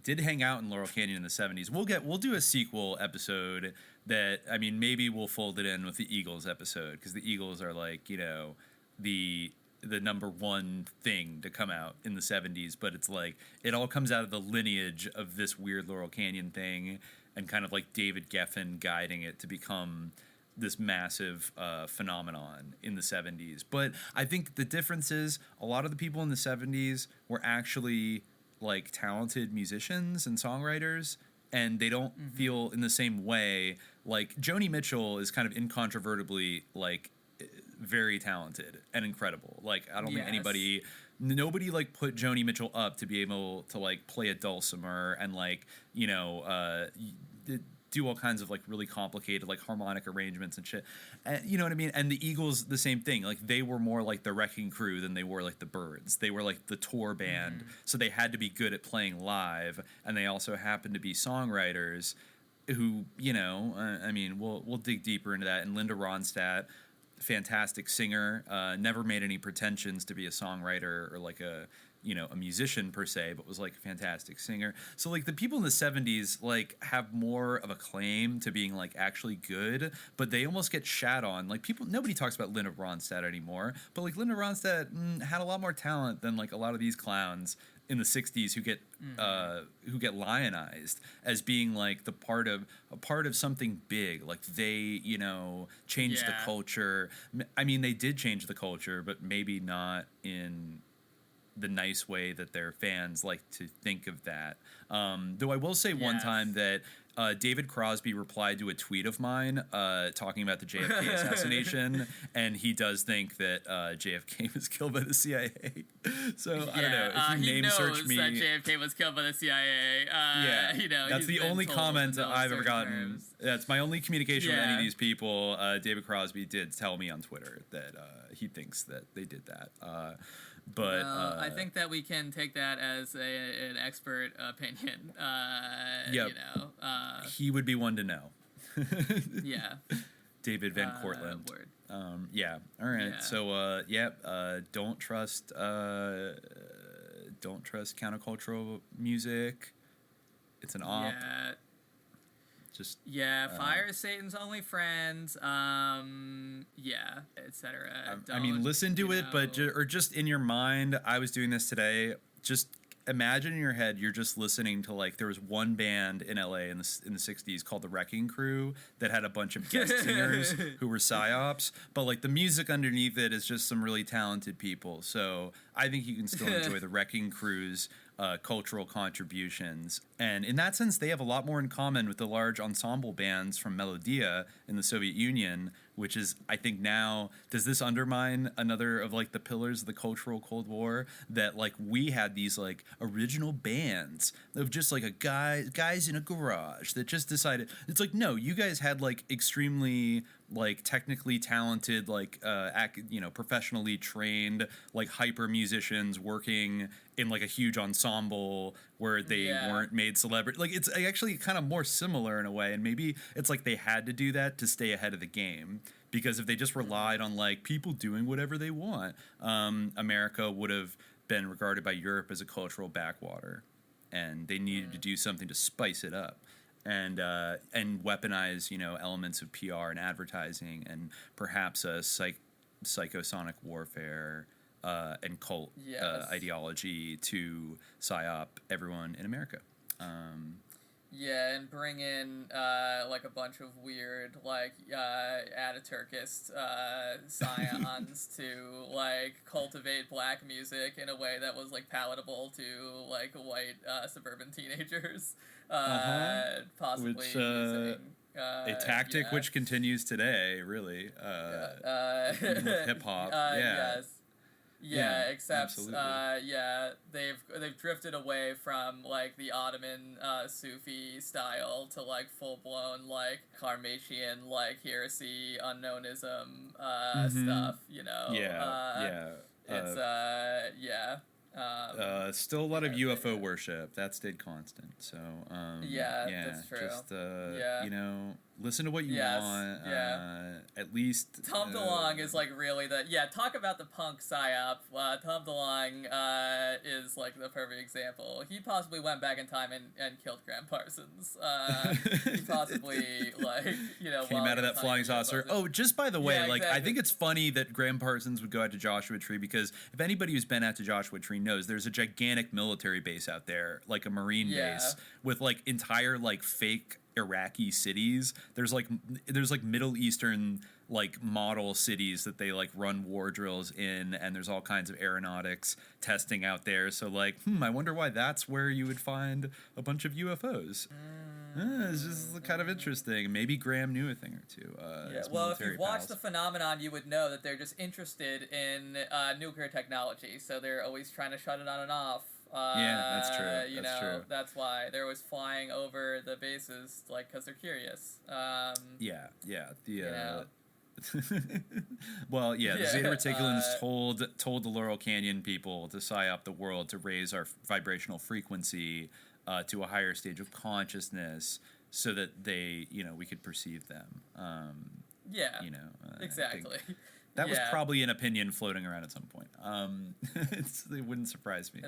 did hang out in Laurel Canyon in the 70s. We'll do a sequel episode that, I mean, maybe we'll fold it in with the Eagles episode, because the Eagles are like, you know, the number one thing to come out in the 70s, but it's like it all comes out of the lineage of this weird Laurel Canyon thing, and kind of like David Geffen guiding it to become this massive phenomenon in the 70s. But I think the difference is a lot of the people in the 70s were actually like talented musicians and songwriters, and they don't feel in the same way. Like Joni Mitchell is kind of incontrovertibly like very talented and incredible. Like I don't think nobody like put Joni Mitchell up to be able to like play a dulcimer and like, you know, do all kinds of like really complicated like harmonic arrangements and shit. You know what I mean? And the Eagles, the same thing. Like they were more like the Wrecking Crew than they were like the Byrds. They were like the tour band, so they had to be good at playing live, and they also happened to be songwriters who, you know, I mean, we'll dig deeper into that. And Linda Ronstadt, fantastic singer, never made any pretensions to be a songwriter or like a musician per se, but was like a fantastic singer. So like the people in the 70s like have more of a claim to being like actually good, but they almost get shat on. Like nobody talks about Linda Ronstadt anymore, but like Linda Ronstadt had a lot more talent than like a lot of these clowns in the 60s who get lionized as being like a part of something big. Like they, you know, changed the culture. I mean, they did change the culture, but maybe not in the nice way that their fans like to think of that. Though I will say one time that David Crosby replied to a tweet of mine talking about the JFK assassination, and he does think that JFK was killed by the CIA. So I don't know. If you name search me, that JFK was killed by the CIA. You know, that's the only comment that I've ever gotten. That's my only communication with any of these people. David Crosby did tell me on Twitter that he thinks that they did that. But I think that we can take that as an expert opinion. You know, he would be one to know. David Van Cortlandt. Word. All right. Yeah. So don't trust countercultural music. It's an op. Just fire is Satan's only friend. Etc. I mean, listen to it, but just in your mind. I was doing this today. Just imagine in your head you're just listening to like there was one band in LA in the 60s called the Wrecking Crew that had a bunch of guest singers who were psyops, but like the music underneath it is just some really talented people. So I think you can still enjoy the Wrecking Crew's cultural contributions, and in that sense they have a lot more in common with the large ensemble bands from Melodia in the Soviet Union, which is, I think now, does this undermine another of like the pillars of the cultural Cold War, that like we had these like original bands of just like guys in a garage that just decided, it's like, no, you guys had like extremely like technically talented, like professionally trained like hyper musicians working in like a huge ensemble where they weren't made celebrity. Like it's actually kind of more similar in a way, and maybe it's like they had to do that to stay ahead of the game, because if they just relied on like people doing whatever they want, America would have been regarded by Europe as a cultural backwater, and they needed to do something to spice it up. And weaponize, you know, elements of PR and advertising, and perhaps a psychosonic warfare and cult ideology to psyop everyone in America. And bring in like a bunch of weird like Ataturkist scions to like cultivate black music in a way that was like palatable to like white suburban teenagers. Possibly which, using a tactic which continues today, really, with hip hop. Yes. except they've drifted away from like the Ottoman Sufi style to like full blown like Karmatian like heresy, unknownism stuff. You know. It's still a lot of UFO worship that stayed constant. So that's true. Just you know, listen to what you want. At least Tom DeLonge is like really talk about the punk psyop. Tom DeLonge is like the perfect example. He possibly went back in time and killed Gram Parsons. He possibly came out of that flying saucer. Oh, just by the way, I think it's funny that Gram Parsons would go out to Joshua Tree, because if anybody who's been out to Joshua Tree knows there's a gigantic military base out there, like a Marine base with like entire like fake Iraqi cities. There's like Middle Eastern like model cities that they like run war drills in, and there's all kinds of aeronautics testing out there. So like, I wonder why that's where you would find a bunch of UFOs. It's just kind of interesting. Maybe Graham knew a thing or two. Well, if you've watched The Phenomenon, you would know that they're just interested in nuclear technology, so they're always trying to shut it on and off. That's true. True. That's why they're always flying over the bases, like, because they're curious. The Zeta Reticulans told the Laurel Canyon people to psyop the world to raise our vibrational frequency to a higher stage of consciousness, so that we could perceive them. Exactly. That was probably an opinion floating around at some point. It wouldn't surprise me.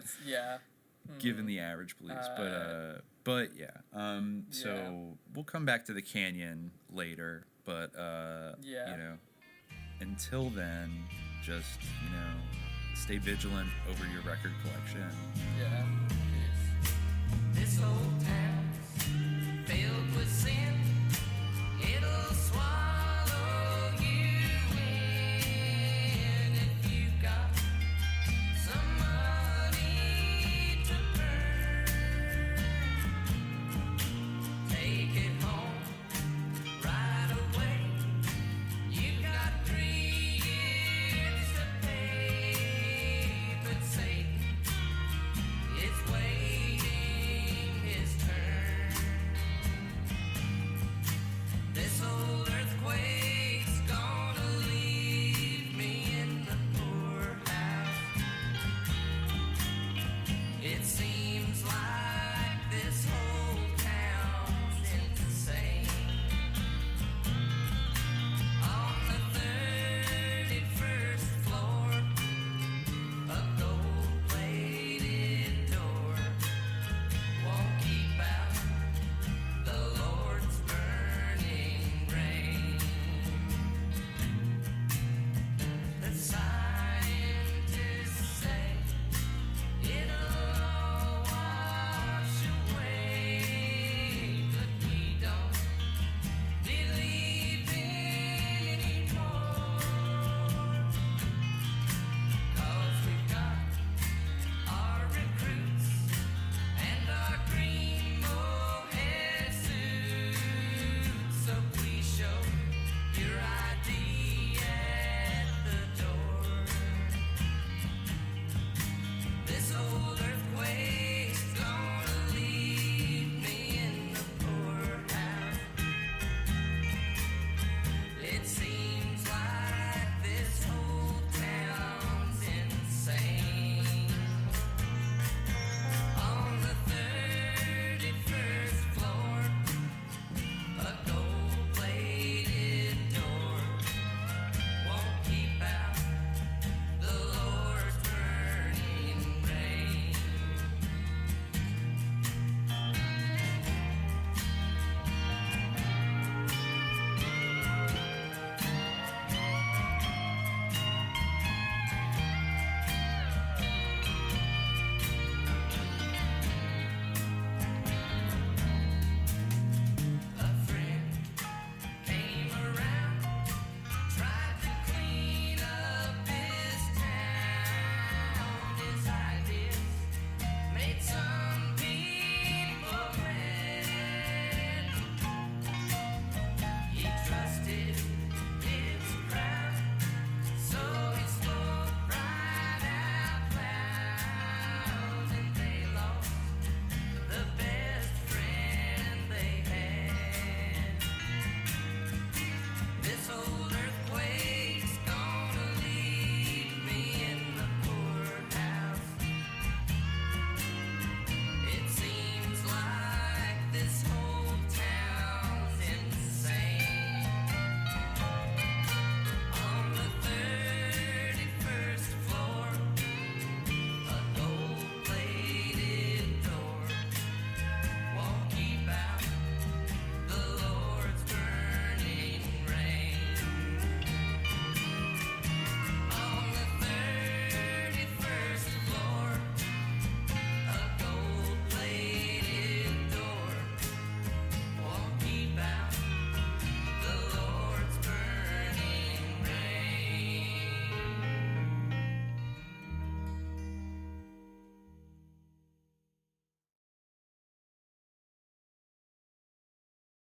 Given the average beliefs, but so we'll come back to the canyon later. But until then, just stay vigilant over your record collection. Yeah. This old town filled with sin.